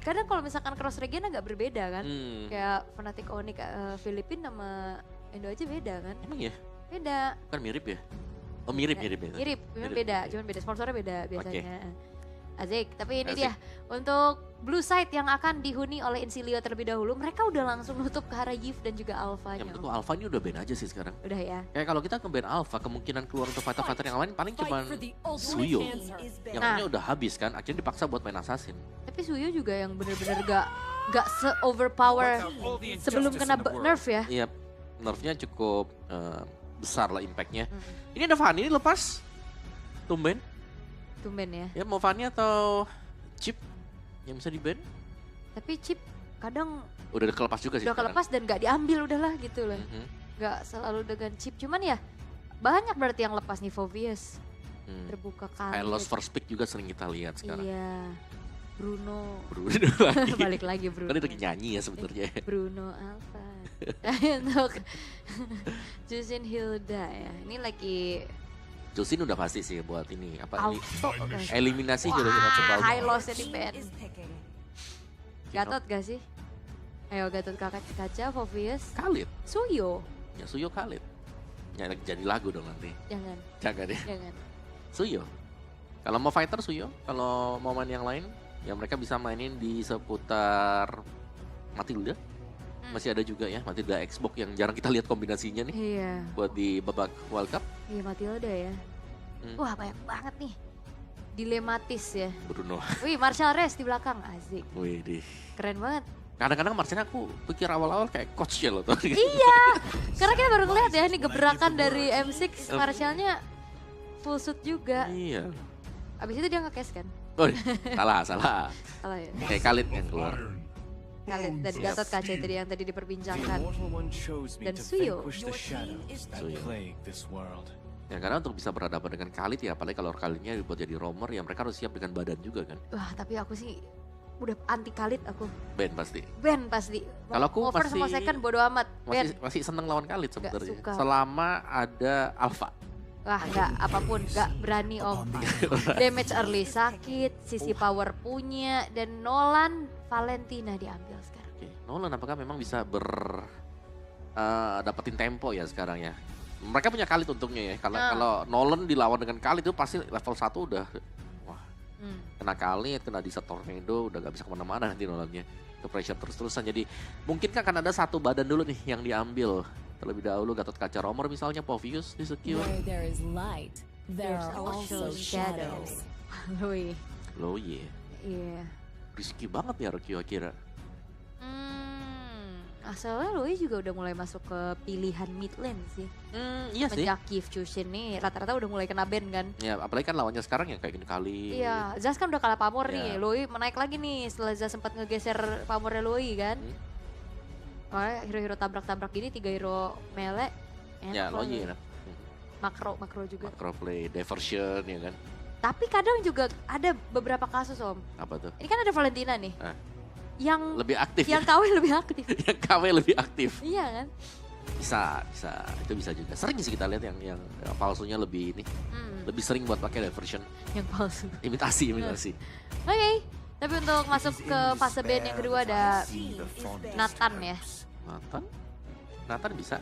kadang kalau misalkan cross region agak berbeda kan. Hmm. Kayak Fnatic Onyx Filipina sama Indo aja beda kan. Emang ya? Beda. Kan mirip ya? Oh mirip ya? Mirip, cuman Mirip, beda, mirip. cuman beda sponsornya beda biasanya. Asik, tapi ini Asik. dia untuk blue side yang akan dihuni oleh Insilio terlebih dahulu. Mereka udah langsung nutup ke arah Yves dan juga Ya Alpha-nya. menurutku Alpha ini udah ban aja sih sekarang. Udah ya. Kayak kalau kita nge-ban Alpha, kemungkinan keluar untuk fighter-fighter yang lain paling cuma Suyo. Yang Nah. lainnya udah habis kan, akhirnya dipaksa buat main assassin. Tapi Suyo juga yang bener-bener gak se-overpower sebelum kena nerf ya. Iya, nerfnya cukup besar lah impactnya. Mm. Ini ada Fanny ini lepas. Tumben. Tumben ya. Ya mau Fanny atau Chip yang bisa di-ban? Tapi Chip kadang Udah kelepas juga sih udah sekarang. kelepas dan gak diambil udahlah gitu loh. Mhm. Gak selalu dengan Chip. Cuman ya banyak berarti yang lepas nih Fovius. Hmm. Terbuka kali. Hylos first pick juga sering kita lihat sekarang. Iya. Bruno. Bruno lagi. Balik lagi Bruno. Kan dia lagi nyanyi ya sebenarnya. Bruno Alpha. Untuk Justin Hilda ya. Ini lagi Josin udah pasti sih buat ini apa ini auto guys. eliminasi juga kita coba. High loss di band. Gatot gak sih? Ayo Gatot kaca, Fovius, Khalid. Suyo. Ya Suyo Khalid. Ya jadi lagu dong nanti. Jangan, Jangan deh. jangan. Suyo. Kalau mau fighter Suyo, kalau mau main yang lain ya mereka bisa mainin di seputar Matilda. Masih ada juga ya Matilda Xbox yang jarang kita lihat kombinasinya nih Iya, buat di babak World Cup. iya Matilda ya. Hmm. Wah banyak banget nih. Dilematis ya. Bruno. Wih, Marshall Reyes di belakang, asik. Wih deh. Keren banget. Kadang-kadang Marcel aku pikir awal-awal kayak coach ya loh. Iya, karena kita baru ngeliat ya, ini gebrakan dari M6, Marshallnya full suit juga. Iya. Abis itu dia nge-cash kan? Oh, salah. Salah ya? Kayak Khalid yang keluar. Khalid dan Gatot kaca tadi yang tadi diperbincangkan. Dan Suyo. Ya karena untuk bisa berhadapan dengan Khalid ya, apalagi kalau Khalidnya dibuat jadi roamer ya mereka harus siap dengan badan juga kan. Wah, tapi aku sih udah anti Khalid aku. Ben pasti. Ben pasti. Kalau aku Mau first sama masih- second bodo amat. Ben. Masih seneng lawan Khalid sebenarnya. suka. Selama ada Alpha. Wah, enggak apapun, enggak berani om. Damage early sakit, sisi power punya, dan Nolan Valentina diambil sekarang. Oke, Nolan apakah memang bisa dapetin tempo ya sekarang ya? Mereka punya Khalid untungnya ya, karena kalau Nolan dilawan dengan Khalid itu pasti level 1 udah wah, kena Khalid, kena Disa Tornado, udah gak bisa kemana-mana nanti Nolannya. Ke pressure terus-terusan, jadi mungkin kan akan ada satu badan dulu nih yang diambil. Terlebih dahulu Gatot Kaca Romer misalnya, Povius di secure. Where there is light, there There's are also also shadows. shadows. Lui. Loh iya, Iya. risky banget ya Rokyo kira. Asalnya Lui juga udah mulai masuk ke pilihan mid lane sih. Iya sih. Semenjak Kiev Chushin nih rata-rata udah mulai kena ban kan. Ya apalagi kan lawannya sekarang ya kayak gini kali. Iya, Zaz kan udah kalah pamor Iya. nih. Lui menaik lagi nih setelah Zaz sempat ngegeser pamornya Lui kan. Soalnya hero-hero tabrak-tabrak gini 3 hero melee. Ya Enak lo lah. iya. Makro juga. Macro play, diversion ya kan. Tapi kadang juga ada beberapa kasus om. Apa tuh? Ini kan ada Valentina nih. Ah. Yang Lebih aktif yang ya. KW lebih aktif. Yang KW lebih aktif. Iya kan? Bisa. Itu bisa juga. Sering sih kita lihat yang palsunya lebih ini. Lebih sering buat pakai diversion. Yang palsu. Imitasi. Oke. Tapi untuk masuk ke fase band yang kedua ada Nathan ya. Nathan bisa.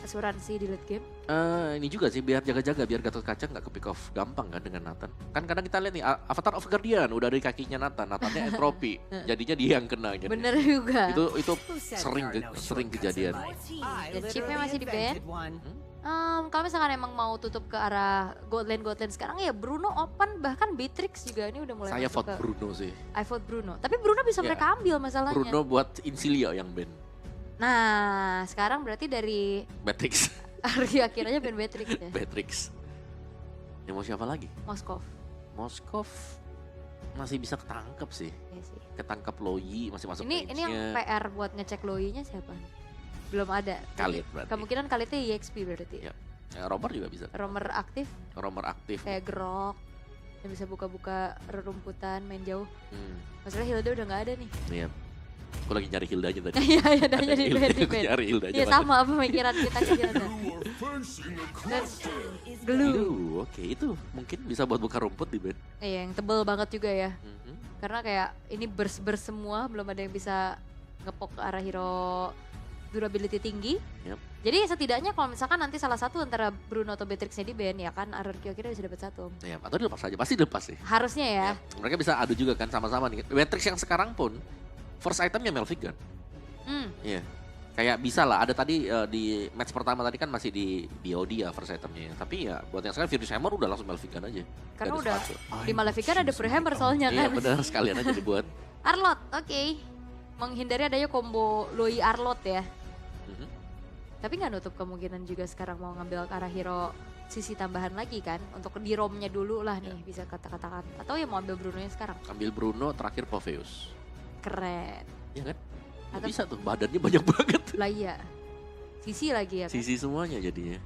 Asuransi di late game. Ini juga sih biar jaga-jaga biar Gatot Kaca nggak ke pick off gampang kan dengan Nathan. Kan kadang kita lihat nih Avatar of Guardian udah dari kakinya Nathannya entropi. Jadinya dia yang kena gitu. Bener juga. Itu sering kejadian. Dan chipnya masih di ban. Kalau misalkan emang mau tutup ke arah gold lane sekarang ya Bruno open, bahkan Beatrix juga ini udah mulai Saya masuk vote Bruno sih. I vote Bruno. Tapi Bruno bisa Ya. mereka ambil masalahnya. Bruno buat Insilia yang ban. Nah, sekarang berarti dari Matrix. akhirnya ban Beatrix ya. Matrix. Ya mau siapa lagi? Moskov. Masih bisa ketangkep sih. Iya sih. Ketangkep Loyi masih masuk Ini yang range-nya. PR buat ngecek Loinya siapa? Belum ada. Khalid berarti. Kemungkinan Khalidnya EXP berarti. Ya. Romer juga bisa. Romer aktif kayak Grok yang bisa buka-buka rerumputan main jauh. Maksudnya Hilda udah nggak ada nih. Iya. Aku lagi nyari Hildanya tadi. Iya, iya, udah jadi Aku nyari Hildanya. Iya sama pemikiran kita ke sana. Dan glue. Oke, itu mungkin bisa buat buka rumput di band. Iya, yang tebel banget juga ya. Mhm. Karena kayak ini burst semua, belum ada yang bisa ngepok ke arah hero durability tinggi. Yap. Jadi setidaknya kalau misalkan nanti salah satu antara Bruno atau Beatrix-nya di ban ya kan RRQ kira bisa dapat satu. Ya, atau dilepas aja, pasti dilepas sih. Harusnya ya. Mereka bisa adu juga kan sama-sama nih. Matrix yang sekarang pun first itemnya Melvick kan. Hmm. Iya. Kayak bisa lah, ada tadi di match pertama tadi kan masih di BOD ya first itemnya. Tapi ya buat yang sekarang Furious Hammer udah langsung Melvick aja. Karena Gak ada udah sepatu. di Maleficent ada Free Hammer soalnya Iya kan. benar, sekalian aja dibuat. Arlot, oke. Menghindari adanya combo Loi Arlot ya. Mhm. Tapi nggak nutup kemungkinan juga sekarang mau ngambil ke arah hero sisi tambahan lagi kan. Untuk di romnya dulu lah nih bisa kata-katakan. Atau ya mau ambil Bruno-nya sekarang. Ambil Bruno, terakhir Popheus. Keren. Iya kan? Atau- Bisa tuh, badannya banyak banget. Lah iya. Sisi lagi ya kan. Sisi semuanya jadinya.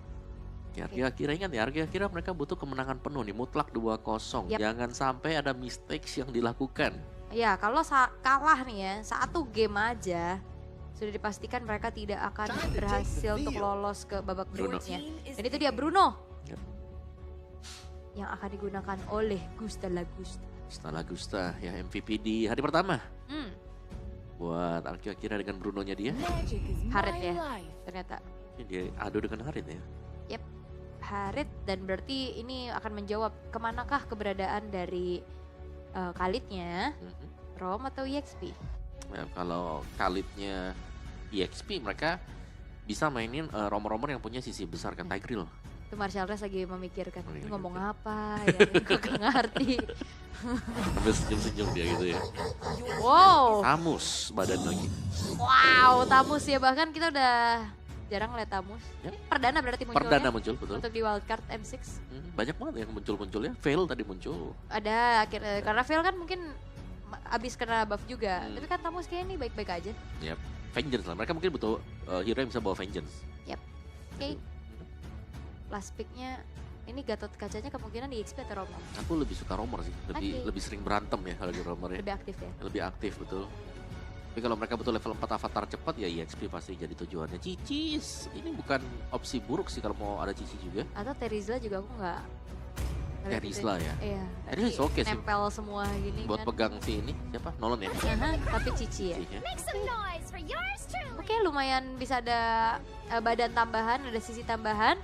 Ya, kira-kira ingat ya, kira-kira mereka butuh kemenangan penuh nih, mutlak 2-0. Yap. Jangan sampai ada mistakes yang dilakukan. Ya kalau kalah nih ya, satu game aja sudah dipastikan mereka tidak akan berhasil untuk lolos ke babak Bruno. berikutnya. Dan itu dia Bruno. Yap. Yang akan digunakan oleh Gusta Lagusta. Setelah Gusta ya MVP di hari pertama. Hmm, Buat Arki Akira dengan Brunonya dia. Harit ya ternyata. Ini dia adu dengan Harit ya. Harit dan berarti ini akan menjawab kemanakah keberadaan dari Khalidnya, Mhm. Rom atau EXP. Ya, kalau Khalidnya EXP mereka bisa mainin romer-romer yang punya sisi besar kan, Tigreal. Itu Marshall Rez lagi memikirkan, Oh, ini iya, ngomong iya. apa ya, gue gak ngerti. Sambil senyum-senyum dia gitu ya. Wow, Tamus badan lagi. wow, Tamus ya, bahkan kita udah jarang lihat Tamus. Yap. Ini perdana berarti munculnya Perdana muncul, betul. untuk di wildcard M6. Banyak banget yang muncul-munculnya. Veil tadi muncul. Ada akhirnya, karena Phil kan mungkin abis kena buff juga. Hmm. Tapi kan Tamus kayak ini baik-baik aja. Yap. Vengeance lah. Mereka mungkin butuh hero yang bisa bawa Vengeance. Oke, last picknya ini Gatot kacanya kemungkinan di XP atau Romo. Aku lebih suka romer sih. Lebih Oke. lebih sering berantem ya kalau di romer ya. Lebih aktif ya. Lebih aktif betul. Tapi kalau mereka butuh level 4 avatar cepat ya EXP pasti jadi tujuannya. Cicis, ini bukan opsi buruk sih kalau mau ada Cici juga. Atau Terizla juga aku nggak. ngeliat Terizla itu. ya. Iya. Terizla tapi oke sih. Nempel semua gini Buat kan. pegang si ini siapa? Nolan ya. Aha, tapi Cici ya. Cici ya. Make some noise for yours truly. Oke, lumayan bisa ada badan tambahan, ada sisi tambahan.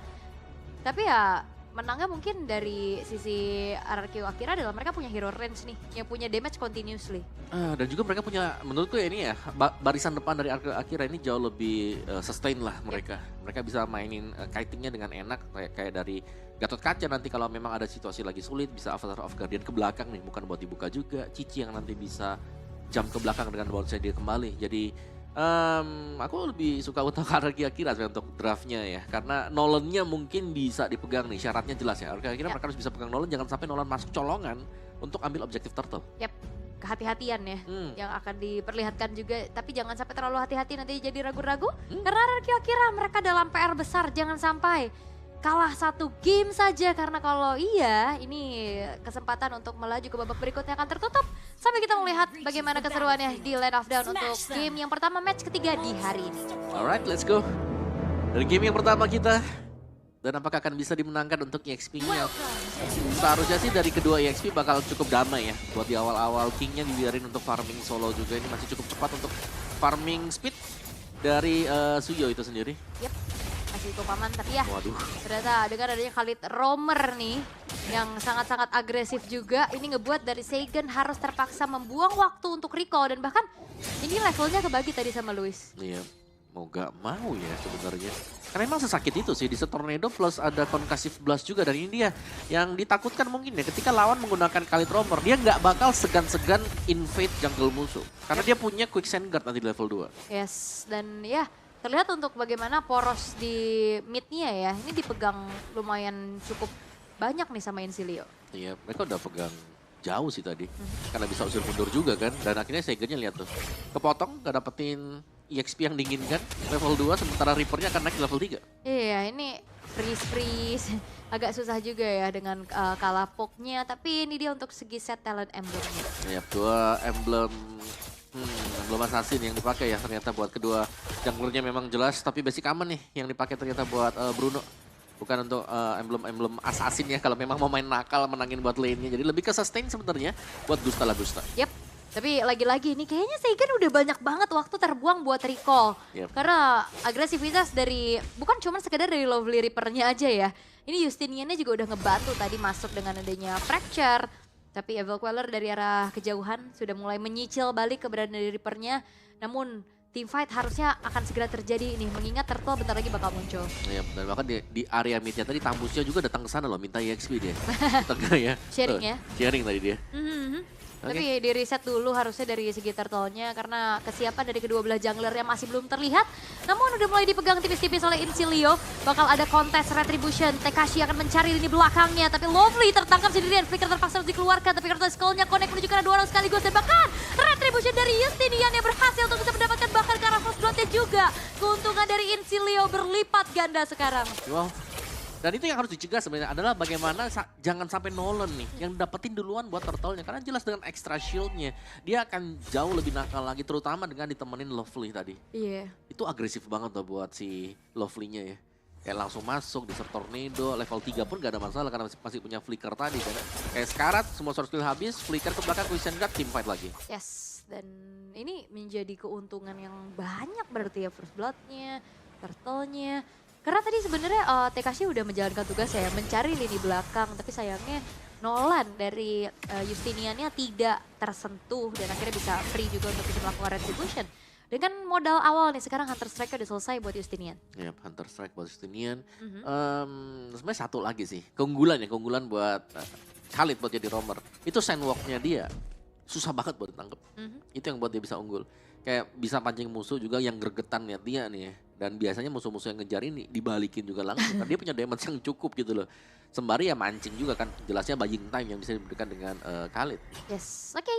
Tapi ya menangnya mungkin dari sisi RRQ Akira adalah mereka punya hero range nih, yang punya damage continuously. Dan juga mereka punya, menurutku ya ini ya, barisan depan dari Akira ini jauh lebih sustain lah mereka. Mereka bisa mainin kitingnya dengan enak, kayak dari Gatot Kaca nanti kalau memang ada situasi lagi sulit, bisa Avatar of Guardian ke belakang nih, bukan buat dibuka juga. Cici yang nanti bisa jump ke belakang dengan bounce dia kembali. Jadi aku lebih suka utang Akira untuk draftnya ya, karena Nolan-nya mungkin bisa dipegang nih, syaratnya jelas ya. Akira mereka harus bisa pegang Nolan, jangan sampai Nolan masuk colongan untuk ambil objektif turtle. Kehati-hatian ya yang akan diperlihatkan juga, tapi jangan sampai terlalu hati-hati nanti jadi ragu-ragu. Karena RRQ Akira mereka dalam PR besar, jangan sampai kalah satu game saja, karena kalau iya ini kesempatan untuk melaju ke babak berikutnya akan tertutup. Sampai kita melihat bagaimana keseruannya di Land of Dawn untuk game yang pertama match ketiga di hari ini. Alright, let's go. Dari game yang pertama kita, dan apakah akan bisa dimenangkan untuk EXP-nya? Seharusnya sih dari kedua EXP bakal cukup damai ya. Buat di awal-awal King-nya dibiarin untuk farming solo juga, ini masih cukup cepat untuk farming speed dari Suyo itu sendiri. Masih cukup aman, tapi ya Waduh. ternyata dengan adanya Khalid Romer nih yang sangat-sangat agresif juga, ini ngebuat dari Seigen harus terpaksa membuang waktu untuk recall, dan bahkan ini levelnya kebagi tadi sama Luis. Iya, mau gak mau ya sebenarnya. Karena emang sesakit itu sih, di Tornado plus ada Concussive Blast juga dari India. Yang ditakutkan mungkin ya ketika lawan menggunakan Khalid Romer, dia nggak bakal segan-segan invade jungle musuh. Karena dia punya Quick Sand Guard nanti di level 2. Yes, dan ya terlihat untuk bagaimana poros di mid-nya ya, ini dipegang lumayan cukup banyak nih sama Insilio. Iya, mereka udah pegang jauh sih tadi. Karena bisa usir mundur juga kan. Dan akhirnya Seigennya lihat tuh. Kepotong, gak dapetin EXP yang diinginkan. Level 2, sementara Reaper-nya akan naik ke level 3. Iya, ini freeze. Agak susah juga ya dengan kalah poknya. Tapi ini dia untuk segi set talent emblemnya. Iya, 2 emblem Belum assassin yang dipakai ya ternyata buat kedua junglernya memang jelas. Tapi basic aman nih yang dipakai ternyata buat Bruno. Bukan untuk emblem assassin ya kalau memang mau main nakal menangin buat lane-nya. Jadi lebih ke sustain sebenarnya buat Gusta Lagusta. Yep. Tapi lagi-lagi ini kayaknya Seigen udah banyak banget waktu terbuang buat recall. Yep. Karena agresivitas dari, bukan cuma sekedar dari Lovely Reaper-nya aja ya. Ini Justiniannya juga udah ngebantu tadi masuk dengan adanya Fracture. Tapi Evil Queller dari arah kejauhan sudah mulai menyicil balik keberadaan dari Reaper-nya. Namun teamfight harusnya akan segera terjadi ini, mengingat Turtle bentar lagi bakal muncul. Iya, dan bahkan di area mid-nya tadi Tambusnya juga datang ke sana loh, minta EXP dia. Tengah ya. Sharing ya. Sharing tadi dia. Tapi di reset dulu harusnya dari segi turtle-nya karena kesiapan dari kedua belah jungler yang masih belum terlihat. Namun udah mulai dipegang tipis-tipis oleh Incilia. Bakal ada kontes retribution. Tekashi akan mencari lini belakangnya. Tapi Lovely tertangkap sendirian. Flicker terpaksa harus dikeluarkan. Tapi karena skull-nya connect menuju ke arah dua orang sekaligus. Dan bahkan retribution dari Justinian yang berhasil untuk bisa mendapatkan bahkan ke arah first blood-nya juga. Keuntungan dari Incilia berlipat ganda sekarang. Wow. Dan itu yang harus dicegah sebenarnya adalah bagaimana jangan sampai Nolan nih yang dapetin duluan buat turtle-nya. Karena jelas dengan extra shield-nya dia akan jauh lebih nakal lagi terutama dengan ditemenin Lovely tadi. Iya. Itu agresif banget tuh buat si Lovely-nya ya. Kayak langsung masuk, diser tornado, level 3 pun gak ada masalah karena masih punya flicker tadi. Kan? Kayak sekarat, semua source skill habis, flicker ke belakang, Quiescent Guard, team fight lagi. Yes, dan ini menjadi keuntungan yang banyak berarti ya first blood-nya, turtle-nya. Karena tadi sebenarnya Tekashi udah menjalankan tugas ya, mencari lini belakang. Tapi sayangnya Nolan dari Justiniannya tidak tersentuh dan akhirnya bisa free juga untuk bisa melakukan retribution. Dengan modal awal nih, sekarang Hunter Strike udah selesai buat Justinian. Ya, Hunter Strike buat Justinian. Sebenarnya satu lagi sih, keunggulan buat Khalid buat jadi roamer. Itu sandwalk-nya dia susah banget buat ditangkep. Itu yang buat dia bisa unggul. Kayak bisa pancing musuh juga yang gregetan liat dia nih ya. Dan biasanya musuh-musuh yang ngejar ini dibalikin juga langsung. Karena dia punya damage yang cukup gitu loh. Sembari ya mancing juga kan. Jelasnya buying time yang bisa diberikan dengan Khalid. Yes, oke.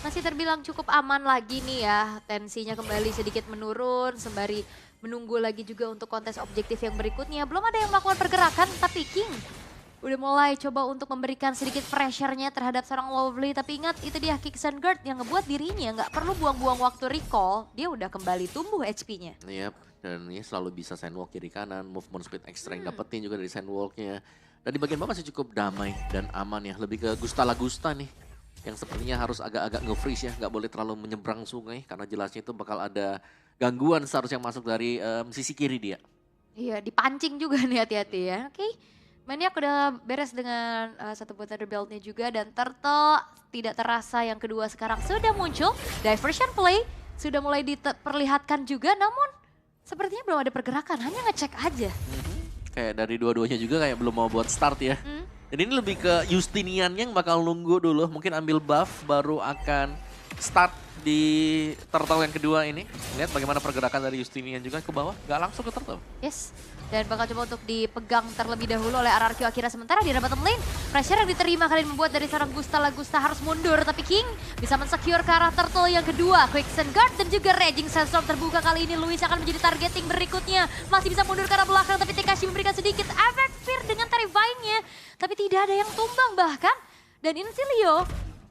Masih terbilang cukup aman lagi nih ya. Tensinya kembali sedikit menurun. Sembari menunggu lagi juga untuk kontes objektif yang berikutnya. Belum ada yang melakukan pergerakan tapi King udah mulai coba untuk memberikan sedikit pressure-nya terhadap seorang Lovely. Tapi ingat itu dia Quiescent Guard yang ngebuat dirinya nggak perlu buang-buang waktu recall. Dia udah kembali tumbuh HP-nya. Yep, dan ini selalu bisa sandwalk kiri kanan, movement speed extra yang dapetin juga dari sandwalk-nya. Dan di bagian bawah masih cukup damai dan aman ya. Lebih ke Gusta Lagusta nih. Yang sepertinya harus agak-agak nge-freeze ya. Nggak boleh terlalu menyeberang sungai karena jelasnya itu bakal ada gangguan seharusnya masuk dari sisi kiri dia. Iya, dipancing juga nih hati-hati ya. Oke. Maniac udah beres dengan satu buat Belt-nya juga dan Turtle tidak terasa yang kedua sekarang sudah muncul. Diversion play sudah mulai diperlihatkan juga namun sepertinya belum ada pergerakan, hanya ngecek aja. Kayak dari dua-duanya juga kayak belum mau buat start ya. Dan ini lebih ke Justinian yang bakal nunggu dulu, mungkin ambil buff baru akan start di Turtle yang kedua ini. Lihat bagaimana pergerakan dari Justinian juga ke bawah, gak langsung ke Turtle. Yes. Dan bakal coba untuk dipegang terlebih dahulu oleh RRQ Akira. Sementara di arah bottom lane, pressure yang diterima kalian membuat dari seorang Gusta Lagusta harus mundur. Tapi King bisa mensecure ke arah Turtle yang kedua. Quiescent Guard dan juga Raging Sandstorm terbuka kali ini. Luis akan menjadi targeting berikutnya. Masih bisa mundur ke arah belakang tapi Tekashi memberikan sedikit efek fear dengan Terrifying-nya. Tapi tidak ada yang tumbang bahkan. Dan Incilia,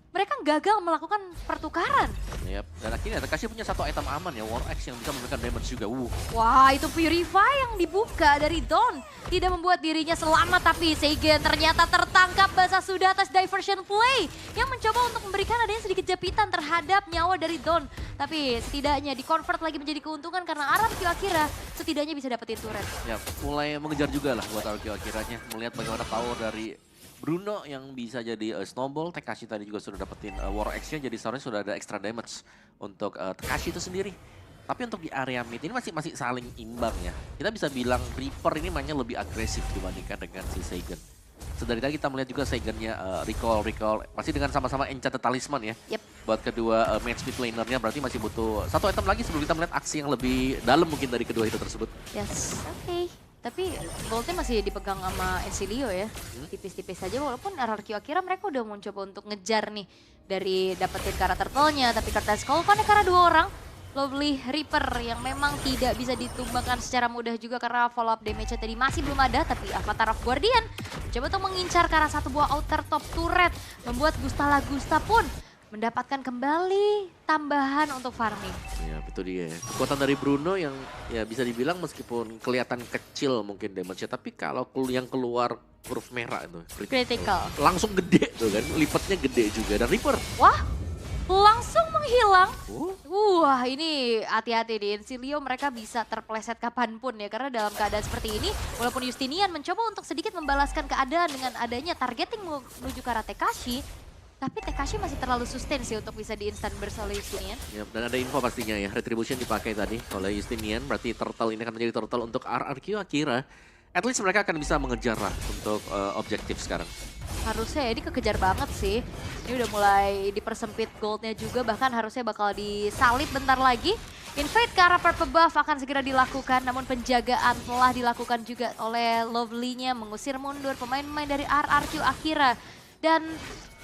mereka gagal melakukan pertukaran. Yep. Dan akhirnya Tekashi punya satu item aman ya, War Axe yang bisa memberikan damage juga. Wah, itu Purify yang dibuka dari Dawn. Tidak membuat dirinya selamat, tapi Seigen ternyata tertangkap basah sudah atas diversion play. Yang mencoba untuk memberikan adanya sedikit jepitan terhadap nyawa dari Dawn. Tapi setidaknya di-convert lagi menjadi keuntungan karena RRQ Akira setidaknya bisa dapetin turret. Ya, mulai mengejar juga lah buat RRQ Akiranya. Melihat bagaimana power dari Bruno yang bisa jadi snowball. Tekashi tadi juga sudah dapetin War Axe-nya, jadi seharusnya sudah ada extra damage untuk Tekashi itu sendiri. Tapi untuk di area mid ini masih saling imbang ya. Kita bisa bilang Reaper ini mainnya lebih agresif dibandingkan dengan si Seigen. Sedari tadi kita melihat juga Seigen-nya recall. Masih dengan sama-sama Enchanted Talisman ya. Yep. Buat kedua match mid laner-nya berarti masih butuh satu item lagi sebelum kita melihat aksi yang lebih dalam mungkin dari kedua itu tersebut. Yes, oke. Tapi Bolt-nya masih dipegang sama Incilia ya. Tipis-tipis saja walaupun RRQ Akira mereka udah mau coba untuk ngejar nih. Dari dapetin karakter Turtle-nya. Tapi karakter Skull kan karena dua orang. Lovely Reaper yang memang tidak bisa ditumbangkan secara mudah juga karena follow up damage-nya tadi masih belum ada. Tapi Avatar of Guardian coba untuk mengincar ke arah satu buah outer top turret. Membuat Gusta Lagusta pun mendapatkan kembali tambahan untuk farming. Ya itu dia ya. Kekuatan dari Bruno yang ya bisa dibilang meskipun kelihatan kecil mungkin damage-nya, tapi kalau yang keluar huruf merah itu Critical. langsung gede tuh kan, lipatnya gede juga. Dan Reaper. Wah, langsung menghilang. Oh. Wah, ini hati-hati di Incilia, mereka bisa terpleset kapanpun ya. Karena dalam keadaan seperti ini, walaupun Justinian mencoba untuk sedikit membalaskan keadaan dengan adanya targeting menuju ke arah Tekashi, tapi Tekashi masih terlalu sustain sih untuk bisa di-instant burst oleh Justinian. Ya, dan ada info pastinya ya, Retribution dipakai tadi oleh Justinian, berarti turtle ini akan menjadi turtle untuk RRQ Akira. At least mereka akan bisa mengejar lah untuk objektif sekarang. Harusnya ya, ini kekejar banget sih. Ini udah mulai dipersempit goldnya juga, bahkan harusnya bakal disalib bentar lagi. Invade ke arah purple buff akan segera dilakukan, namun penjagaan telah dilakukan juga oleh Lovely-nya, mengusir mundur pemain-pemain dari RRQ Akira. Dan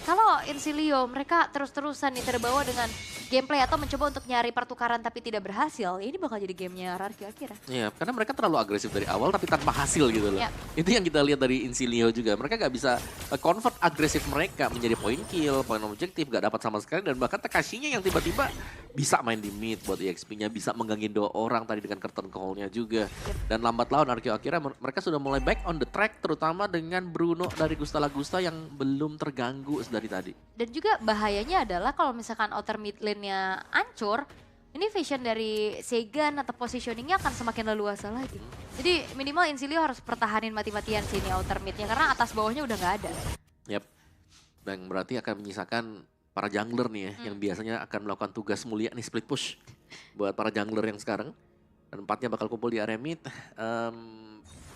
kalau Incilia mereka terus-terusan nih terbawa dengan gameplay atau mencoba untuk nyari pertukaran tapi tidak berhasil, ini bakal jadi gamenya RRQ Akira. Iya, karena mereka terlalu agresif dari awal tapi tanpa hasil gitu loh. Ya. Itu yang kita lihat dari Incilia juga. Mereka gak bisa convert agresif mereka menjadi point kill, point objektif, gak dapat sama sekali. Dan bahkan Tekashinya yang tiba-tiba bisa main di mid buat EXP-nya, bisa menggangguin 2 orang tadi dengan curtain call-nya juga. Dan lambat laun RRQ Akira mereka sudah mulai back on the track, terutama dengan Bruno dari Gusta Lagusta yang belum terganggu dari tadi. Dan juga bahayanya adalah kalau misalkan outer mid lane-nya hancur, ini vision dari Seigan atau positioningnya akan semakin leluasa lagi. Jadi minimal Incilia harus pertahanin mati-matian sini outer mid-nya karena atas bawahnya udah nggak ada. Yap. Dan berarti akan menyisakan para jungler nih ya, yang biasanya akan melakukan tugas mulia nih, split push buat para jungler yang sekarang. Dan 4-nya bakal kumpul di area mid.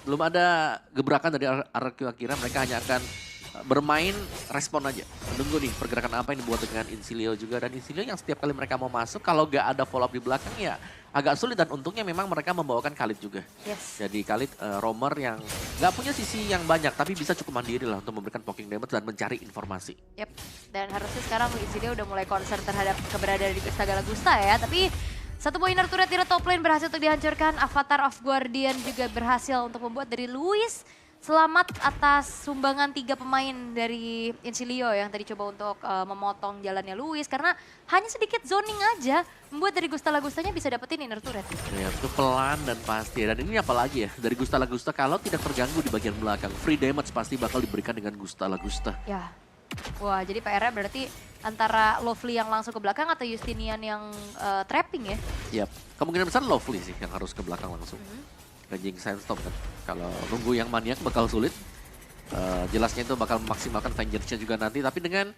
Belum ada gebrakan dari RRQ Akira, mereka hanya akan bermain respon aja. Menunggu nih pergerakan apa yang dibuat dengan Incilia juga. Dan Incilia yang setiap kali mereka mau masuk, kalau gak ada follow up di belakang ya agak sulit. Dan untungnya memang mereka membawakan Khalid juga. Yes. Jadi Khalid roamer yang gak punya sisi yang banyak, tapi bisa cukup mandiri lah untuk memberikan poking damage dan mencari informasi. Yep. Dan harusnya sekarang Incilia udah mulai concern terhadap keberadaan di Gusta Lagusta ya. Tapi satu buah inner turret di top lane berhasil untuk dihancurkan. Avatar of Guardian juga berhasil untuk membuat dari Luis selamat atas sumbangan 3 pemain dari Incilia yang tadi coba untuk memotong jalannya Luis. Karena hanya sedikit zoning aja membuat dari Gusta Lagustanya bisa dapetin inner turret. Ya, itu pelan dan pasti. Dan ini apalagi ya, dari Gusta Lagusta kalau tidak terganggu di bagian belakang, free damage pasti bakal diberikan dengan Gusta Lagusta. Ya, wah jadi PR-nya berarti antara Lovely yang langsung ke belakang atau Justinian yang trapping ya? Yap, kemungkinan besar Lovely sih yang harus ke belakang langsung. Raging Sandstorm kan. Kalau nunggu yang maniak bakal sulit. Jelasnya itu bakal memaksimalkan Vengeance-nya juga nanti. Tapi dengan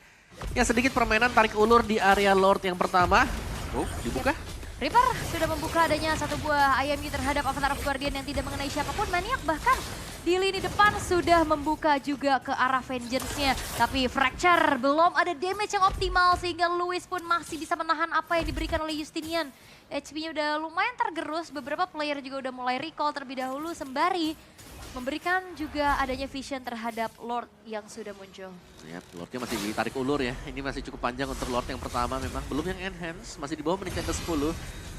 ya sedikit permainan tarik ulur di area Lord yang pertama. Oh, dibuka. Reaper sudah membuka adanya satu buah IMU terhadap Avatar of Guardian yang tidak mengenai siapapun. Maniak bahkan di lini depan sudah membuka juga ke arah Vengeance-nya. Tapi Fracture belum ada damage yang optimal sehingga Luis pun masih bisa menahan apa yang diberikan oleh Justinian. HP-nya udah lumayan tergerus, beberapa player juga udah mulai recall terlebih dahulu sembari memberikan juga adanya vision terhadap Lord yang sudah muncul. Ya, Lordnya masih ditarik ulur ya. Ini masih cukup panjang untuk Lord yang pertama memang. Belum yang enhance, masih di bawah menit yang ke-10.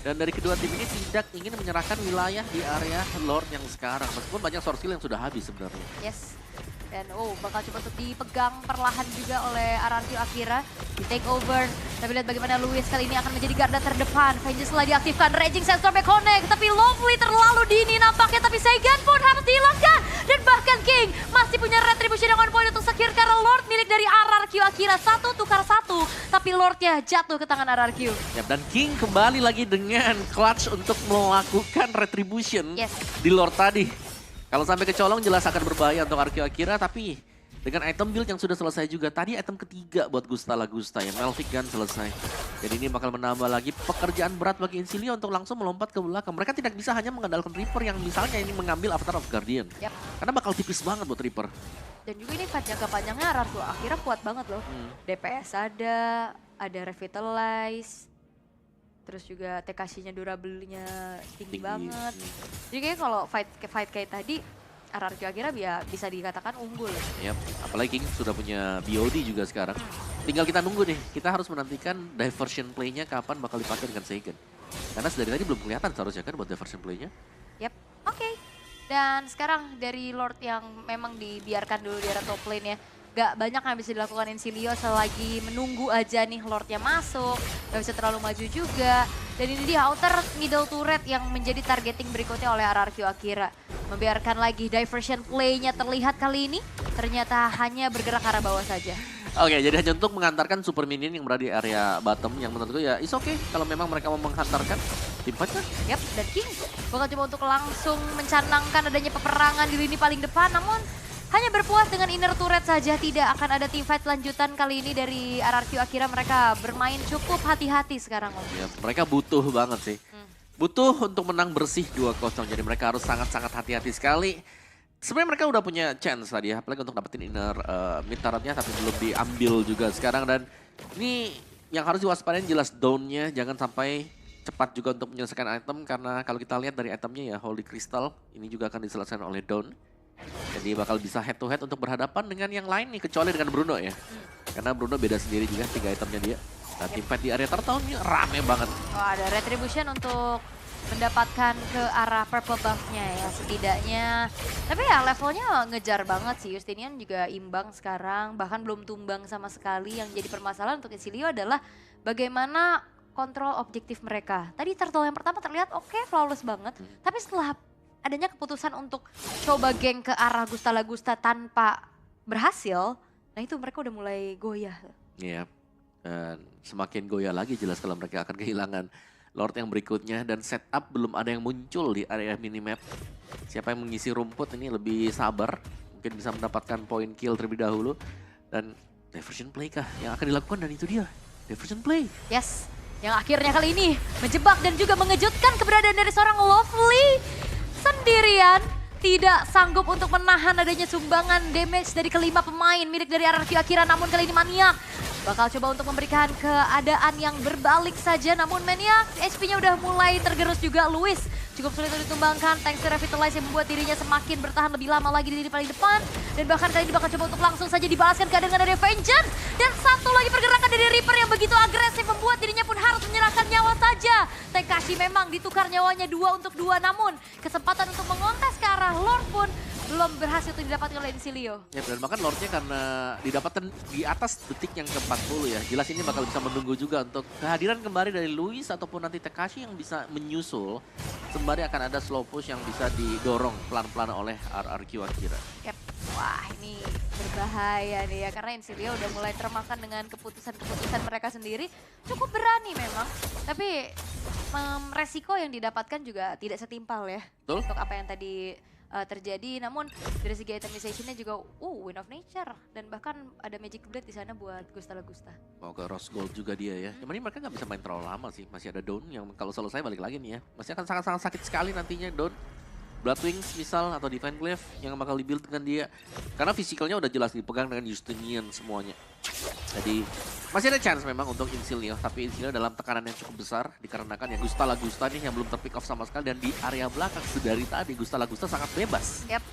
Dan dari kedua tim ini tidak ingin menyerahkan wilayah di area Lord yang sekarang. Meskipun banyak source kill yang sudah habis sebenarnya. Yes. Dan bakal coba untuk dipegang perlahan juga oleh RRQ Akira. Di take over. Tapi lihat bagaimana Luis kali ini akan menjadi garda terdepan. Vengeance telah diaktifkan. Raging Sandstorm back connect. Tapi Lovely terlalu dini nampaknya. Tapi Seigan pun harus dihilangkan. Dan bahkan King masih punya retribution yang on point untuk secure karena Lord milik dari RRQ Akira. 1 tukar 1. Tapi Lordnya jatuh ke tangan RRQ. Ya, dan King kembali lagi dengan clutch untuk melakukan retribution di Lord tadi. Kalau sampai kecolong jelas akan berbahaya untuk RRQ Akira, tapi dengan item build yang sudah selesai juga. Tadi item ketiga buat Gusta Lagusta ya, Melvic Gun selesai. Jadi ini bakal menambah lagi pekerjaan berat bagi Incilia untuk langsung melompat ke belakang. Mereka tidak bisa hanya mengandalkan Reaper yang misalnya ini mengambil Avatar of Guardian. Karena bakal tipis banget buat Reaper. Dan juga ini fight jangka panjangnya RRQ Akira kuat banget loh. DPS ada Revitalize. Terus juga Tekashi-nya durable-nya tinggi banget. Jadi kayaknya kalau fight kayak tadi, RRQ Akira bisa dikatakan unggul. Yap, apalagi King sudah punya BOD juga sekarang. Tinggal kita nunggu nih, kita harus menantikan diversion play-nya kapan bakal dipakai dengan Seigan. Karena dari tadi belum kelihatan seharusnya kan buat diversion play-nya. Yap, oke. Dan sekarang dari Lord yang memang dibiarkan dulu di area top lane ya. gak banyak yang bisa dilakukan Incilia selagi menunggu aja nih Lordnya masuk. Gak bisa terlalu maju juga. Dan ini dia outer middle turret yang menjadi targeting berikutnya oleh RRQ Akira. Membiarkan lagi diversion play-nya terlihat kali ini. Ternyata hanya bergerak ke arah bawah saja. Oke, jadi hanya untuk mengantarkan super minion yang berada di area bottom yang menurutku ya is okay kalau memang mereka mau menghantarkan tim fight kan. Yap, dan King bakal coba untuk langsung mencanangkan adanya peperangan di lini paling depan, namun hanya berpuas dengan inner turret saja, tidak akan ada team fight lanjutan kali ini dari RRQ Akira. Mereka bermain cukup hati-hati sekarang Om. Ya, mereka butuh banget sih. Butuh untuk menang bersih 2-0, jadi mereka harus sangat-sangat hati-hati sekali. Sebenarnya mereka udah punya chance tadi ya, apalagi untuk dapetin inner mid turretnya, tapi belum diambil juga sekarang. Dan ini yang harus diwaspadain jelas down-nya, jangan sampai cepat juga untuk menyelesaikan item, karena kalau kita lihat dari itemnya ya Holy Crystal, ini juga akan diselesaikan oleh down. Jadi bakal bisa head to head untuk berhadapan dengan yang lain nih, kecuali dengan Bruno ya. Karena Bruno beda sendiri juga 3 itemnya dia. Nah, tim fight di area turtle ini rame banget. Oh, ada retribution untuk mendapatkan ke arah purple buff-nya ya setidaknya. Tapi ya levelnya ngejar banget sih. Justinian juga imbang sekarang, bahkan belum tumbang sama sekali. Yang jadi permasalahan untuk Incilia adalah bagaimana kontrol objektif mereka. Tadi turtle yang pertama terlihat oke, flawless banget. Tapi setelah adanya keputusan untuk coba geng ke arah Gusta Lagusta tanpa berhasil, nah itu mereka udah mulai goyah. Iya, dan semakin goyah lagi jelas kalau mereka akan kehilangan Lord yang berikutnya. Dan setup belum ada yang muncul di area minimap. Siapa yang mengisi rumput ini lebih sabar, mungkin bisa mendapatkan point kill terlebih dahulu. Dan diversion play kah yang akan dilakukan, dan itu dia, diversion play. Yes, yang akhirnya kali ini menjebak dan juga mengejutkan keberadaan dari seorang Lovely. Sendirian, tidak sanggup untuk menahan adanya sumbangan damage dari kelima pemain milik dari RRQ Akira. Namun kali ini Maniak bakal coba untuk memberikan keadaan yang berbalik saja. Namun Maniak HP-nya udah mulai tergerus juga. Luis cukup sulit untuk ditumbangkan. Thanks to Revitalize yang membuat dirinya semakin bertahan lebih lama lagi di lini paling depan. Dan bahkan kali ini bakal coba untuk langsung saja dibalaskan keadaan dengan ada Vengeance. Dan satu lagi pergerakan dari Reaper yang begitu agresif membuat dirinya pun harus menyerahkan nyawa saja. Tekashi memang ditukar nyawanya 2 untuk 2, namun kesempatan untuk mengontes ke arah Lord pun belum berhasil untuk didapatkan oleh Incilia. Ya, dan bahkan Lordnya karena didapatkan di atas detik yang ke-40 ya. Jelas ini bakal bisa menunggu juga untuk kehadiran kembali dari Luis ataupun nanti Tekashi yang bisa menyusul. Sembari akan ada slow push yang bisa didorong pelan-pelan oleh RRQ Akira. Yep. Wah, ini berbahaya nih ya, karena Incilia udah mulai termakan dengan keputusan-keputusan mereka sendiri. Cukup berani memang, tapi resiko yang didapatkan juga tidak setimpal ya. Betul. Untuk apa yang tadi terjadi. Namun dari segi itemization-nya juga Wind of Nature, dan bahkan ada Magic Blade di sana buat Gusta Lagusta. Mau ke Rose Gold juga dia ya. Cuman ini mereka nggak bisa main terlalu lama sih. Masih ada Dawn yang kalau selesai balik lagi nih ya. Masih akan sangat-sangat sakit sekali nantinya Dawn. Blood Wings misal atau Divine Glaive yang bakal dibuild dengan dia. Karena fisikalnya udah jelas dipegang dengan Justinian semuanya. Jadi masih ada chance memang untuk Incilia. Tapi Incilia dalam tekanan yang cukup besar. Dikarenakan ya Gusta Lagusta nih yang belum terpick off sama sekali. Dan di area belakang dari tadi Gusta Lagusta sangat bebas. Yap.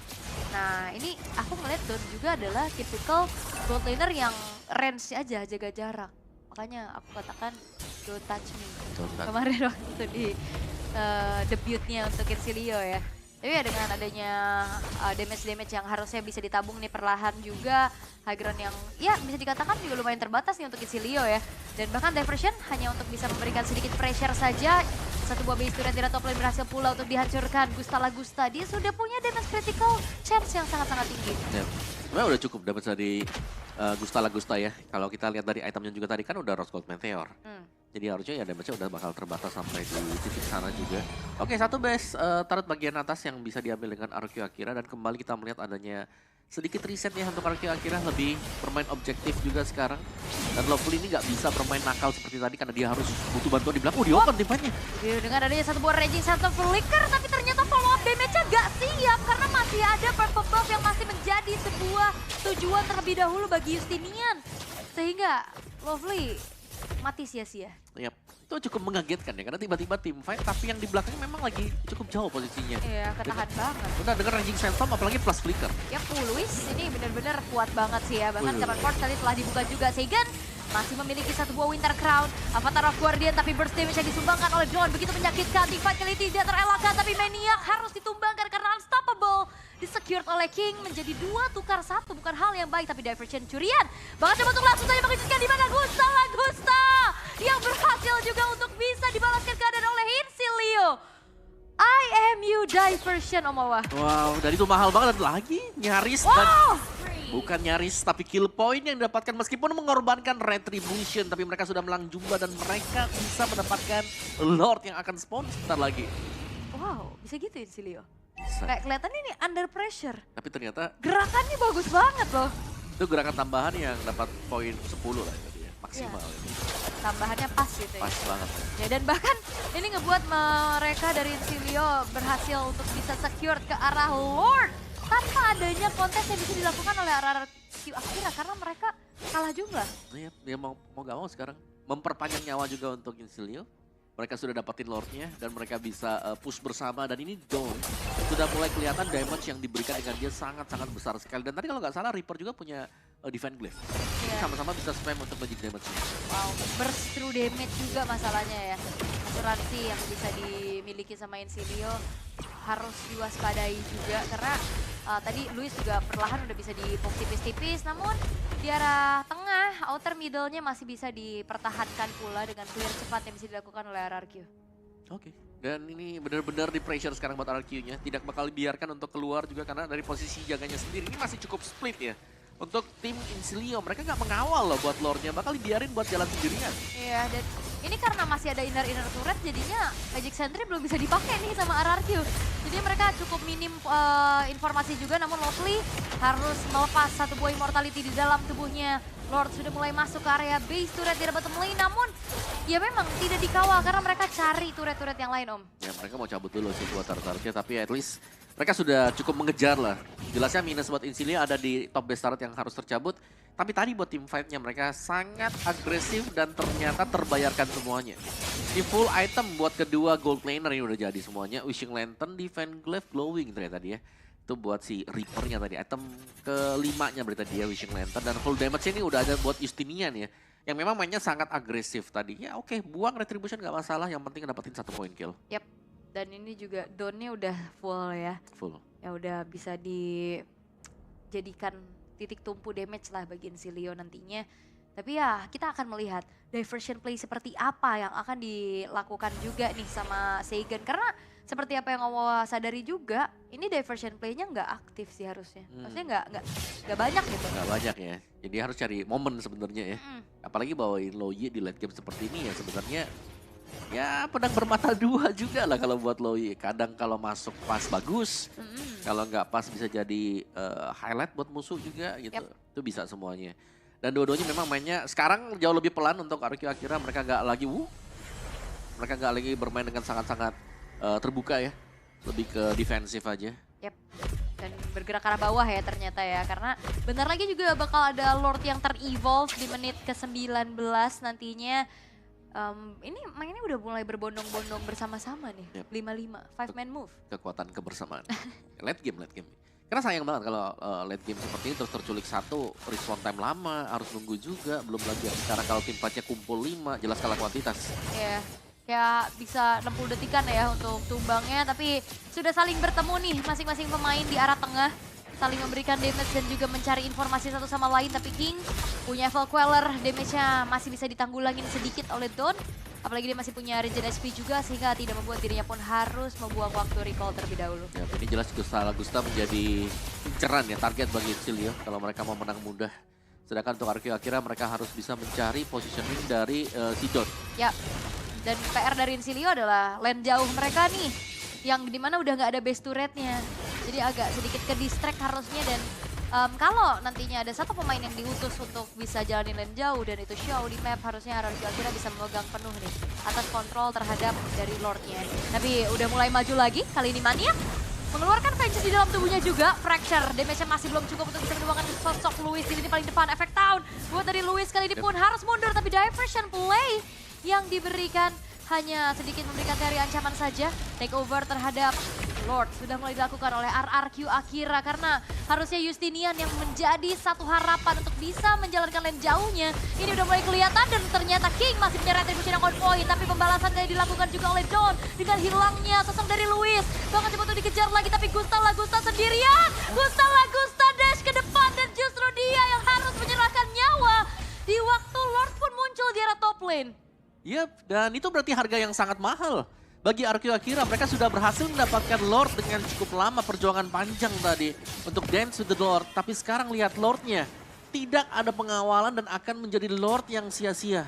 Nah ini aku ngeliat Don juga adalah typical gold laner yang range aja, jaga jarak. Makanya aku katakan don't touch me. Kemarin waktu di debutnya untuk Incilia ya. Tapi ya dengan adanya damage-damage yang harusnya bisa ditabung nih perlahan juga. High ground yang ya bisa dikatakan juga lumayan terbatas nih untuk Incilia ya. Dan bahkan diversion hanya untuk bisa memberikan sedikit pressure saja. Satu buah base turret di top lane berhasil pula untuk dihancurkan. Gusta Lagusta, dia sudah punya damage critical chance yang sangat-sangat tinggi. Ya, sebenarnya udah cukup damage dari Gusta Lagusta ya. Kalau kita lihat dari itemnya juga tadi kan udah Rose Gold Meteor. Jadi harusnya ya damage-nya udah bakal terbatas sampai di titik sana juga. Oke, satu base turret bagian atas yang bisa diambil dengan RRQ Akira. Dan kembali kita melihat adanya sedikit reset ya untuk RRQ Akira. Lebih bermain objektif juga sekarang. Dan Lovely ini nggak bisa bermain nakal seperti tadi karena dia harus butuh bantuan di belakang. Oh, diopen timnya. Dengan adanya satu buah Raging Santa Flicker, tapi ternyata follow up damage-nya nggak siap. Karena masih ada purple buff yang masih menjadi sebuah tujuan terlebih dahulu bagi Justinian. Sehingga Lovely mati sia-sia. Yap, itu cukup mengagetkan ya karena tiba-tiba tim fight tapi yang di belakangnya memang lagi cukup jauh posisinya. Iya, ketahan banget. Udah dengan Raging Phantom apalagi plus flicker. Ya, Luis ini benar-benar kuat banget sih ya. Bahkan Command Port tadi telah dibuka juga. Seigan masih memiliki satu buah Winter Crown. Avatar of Guardian tapi burst damage yang disumbangkan oleh Dawn begitu menyakitkan. Team fight kali tidak terelakkan tapi Maniac harus ditumbangkan karena unstoppable. disecured oleh King menjadi 2 tukar 1. Bukan hal yang baik, tapi diversion curian. Bahkan coba untuk langsung saja mengejutkan di mana Gusta yang berhasil juga untuk bisa dibalaskan keadaan oleh Insilio. IMU diversion Omawa. Wow, dan itu mahal banget lagi, nyaris dan bukan nyaris tapi kill point yang didapatkan meskipun mengorbankan retribution, tapi mereka sudah melang jumlah dan mereka bisa mendapatkan Lord yang akan spawn sebentar lagi. Wow, bisa gitu Insilio. Bisa. Kayak kelihatannya ini under pressure. Tapi ternyata Gerakannya bagus banget loh. itu gerakan tambahan yang dapat poin 10 lah tadi ya, maksimal. Tambahannya pas gitu ya. Pas banget. Ya, dan bahkan ini ngebuat mereka dari Insilio berhasil untuk bisa secure ke arah Lord tanpa adanya kontes yang bisa dilakukan oleh RRQ Akira karena mereka kalah jumlah. Iya, dia mau gak mau sekarang memperpanjang nyawa juga untuk Insilio. Mereka sudah dapetin Lordnya dan mereka bisa push bersama dan ini Dawn sudah mulai kelihatan damage yang diberikan dengan dia sangat-sangat besar sekali. Dan tadi kalau nggak salah Reaper juga punya Divine Glaive. Sama-sama bisa spam untuk magic damage-nya. Wow, burst through damage juga masalahnya ya. Asuransi yang bisa dimiliki sama Insilio harus diwaspadai juga karena tadi Luis juga perlahan udah bisa dipuk tipis-tipis, namun di arah tengah, outer middle-nya masih bisa dipertahankan pula dengan clear cepat yang bisa dilakukan oleh RRQ. Oke. Dan ini benar-benar di pressure sekarang buat RRQ-nya. Tidak bakal dibiarkan untuk keluar juga karena dari posisi jaganya sendiri ini masih cukup split ya. Untuk tim Insilio, mereka nggak mengawal loh buat Lordnya, bakal dibiarin buat jalan sendirian. Iya, dan ini karena masih ada inner turret jadinya Magic Sentry belum bisa dipakai nih sama RRQ. Jadi mereka cukup minim informasi juga, namun Lovely harus melepas satu buah immortality di dalam tubuhnya. Lord sudah mulai masuk ke area base turret di bottom lane, namun ya memang tidak dikawal karena mereka cari turret-turret yang lain Om. Ya mereka mau cabut dulu sih buat turret-turretnya, tapi at least mereka sudah cukup mengejar lah. Jelasnya minus buat Insilio ada di top base turret yang harus tercabut. Tapi tadi buat team fight-nya mereka sangat agresif dan ternyata terbayarkan semuanya. Di full item buat kedua gold laner ini udah jadi semuanya. Wishing Lantern, Divine Glaive, Glowing ternyata dia. Itu buat si Reaper-nya tadi. Item kelimanya berarti dia Wishing Lantern. Dan full damage ini udah ada buat Justinian ya. Yang memang mainnya sangat agresif tadi. Ya oke, buang Retribution gak masalah. Yang penting dapetin 1 point kill. Yap, dan ini juga Dawn-nya udah full ya. Full. Ya udah bisa dijadikan titik tumpu damage lah bagi Insilio nantinya. Tapi ya kita akan melihat diversion play seperti apa yang akan dilakukan juga nih sama Seigan. Karena seperti apa yang Owa sadari juga, ini diversion play-nya nggak aktif sih harusnya. Maksudnya nggak banyak gitu. Nggak banyak ya, jadi harus cari momen sebenarnya ya. Apalagi bawain Loyi di late game seperti ini ya sebenarnya. Ya pedang bermata dua juga lah kalau buat Loyi. Kadang kalau masuk pas bagus, kalau nggak pas bisa jadi highlight buat musuh juga gitu. Itu bisa semuanya. Dan dua-duanya memang mainnya sekarang jauh lebih pelan untuk RRQ Akira. Mereka nggak lagi mereka nggak lagi bermain dengan sangat-sangat terbuka ya. Lebih ke defensif aja. Yap. Dan bergerak ke arah bawah ya ternyata ya. Karena bentar lagi juga bakal ada Lord yang ter-evolve di menit ke-19 nantinya. Ini mainnya udah mulai berbondong-bondong bersama-sama nih. 5-5, 5-man move. Kekuatan kebersamaan. Late game. Karena sayang banget kalau late game seperti ini terus terculik 1, respawn time lama, harus nunggu juga. Belum lagi sekarang kalau tim fightnya kumpul 5, jelas kalah kuantitas. Iya, kayak bisa 60 detikan ya untuk tumbangnya. Tapi sudah saling bertemu nih masing-masing pemain di arah tengah. Saling memberikan damage dan juga mencari informasi satu sama lain. Tapi King punya Evil Queller, damage-nya masih bisa ditanggulangin sedikit oleh Dawn. Apalagi dia masih punya regen SP juga sehingga tidak membuat dirinya pun harus membuang waktu recall terlebih dahulu. Ya, ini jelas Gusta menjadi inceran ya, target bagi Insilio kalau mereka mau menang mudah. Sedangkan untuk RRQ Akira mereka harus bisa mencari positioning dari si Dawn. Ya, dan PR dari Insilio adalah lane jauh mereka nih. Yang dimana udah nggak ada base turretnya. Jadi agak sedikit ke distract harusnya dan kalau nantinya ada satu pemain yang diutus untuk bisa jalanin lane jauh dan itu show di map, harusnya RRQ Akira bisa memegang penuh nih atas kontrol terhadap dari Lordnya. Tapi udah mulai maju lagi, kali ini Mania mengeluarkan Vengeance di dalam tubuhnya juga. Fracture, damage-nya masih belum cukup untuk bisa menuangkan sosok Luis di sini paling depan. Efek down buat dari Luis kali ini pun harus mundur, tapi diversion play yang diberikan hanya sedikit memberikan teori ancaman saja. Takeover terhadap Lord sudah mulai dilakukan oleh RRQ Akira karena harusnya Justinian yang menjadi satu harapan untuk bisa menjalankan lane jauhnya. Ini udah mulai kelihatan dan ternyata King masih punya retribution yang on point. Tapi pembalasan kayak dilakukan juga oleh Dawn dengan hilangnya sosok dari Luis. Bahkan coba untuk dikejar lagi tapi Gusta sendirian. Gusta dash ke depan dan justru dia yang harus menyerahkan nyawa. Di waktu Lord pun muncul di arah top lane. Yep, dan itu berarti harga yang sangat mahal. Bagi RQ Akira, mereka sudah berhasil mendapatkan Lord dengan cukup lama perjuangan panjang tadi untuk dance with the Lord. Tapi sekarang lihat Lordnya, tidak ada pengawalan dan akan menjadi Lord yang sia-sia.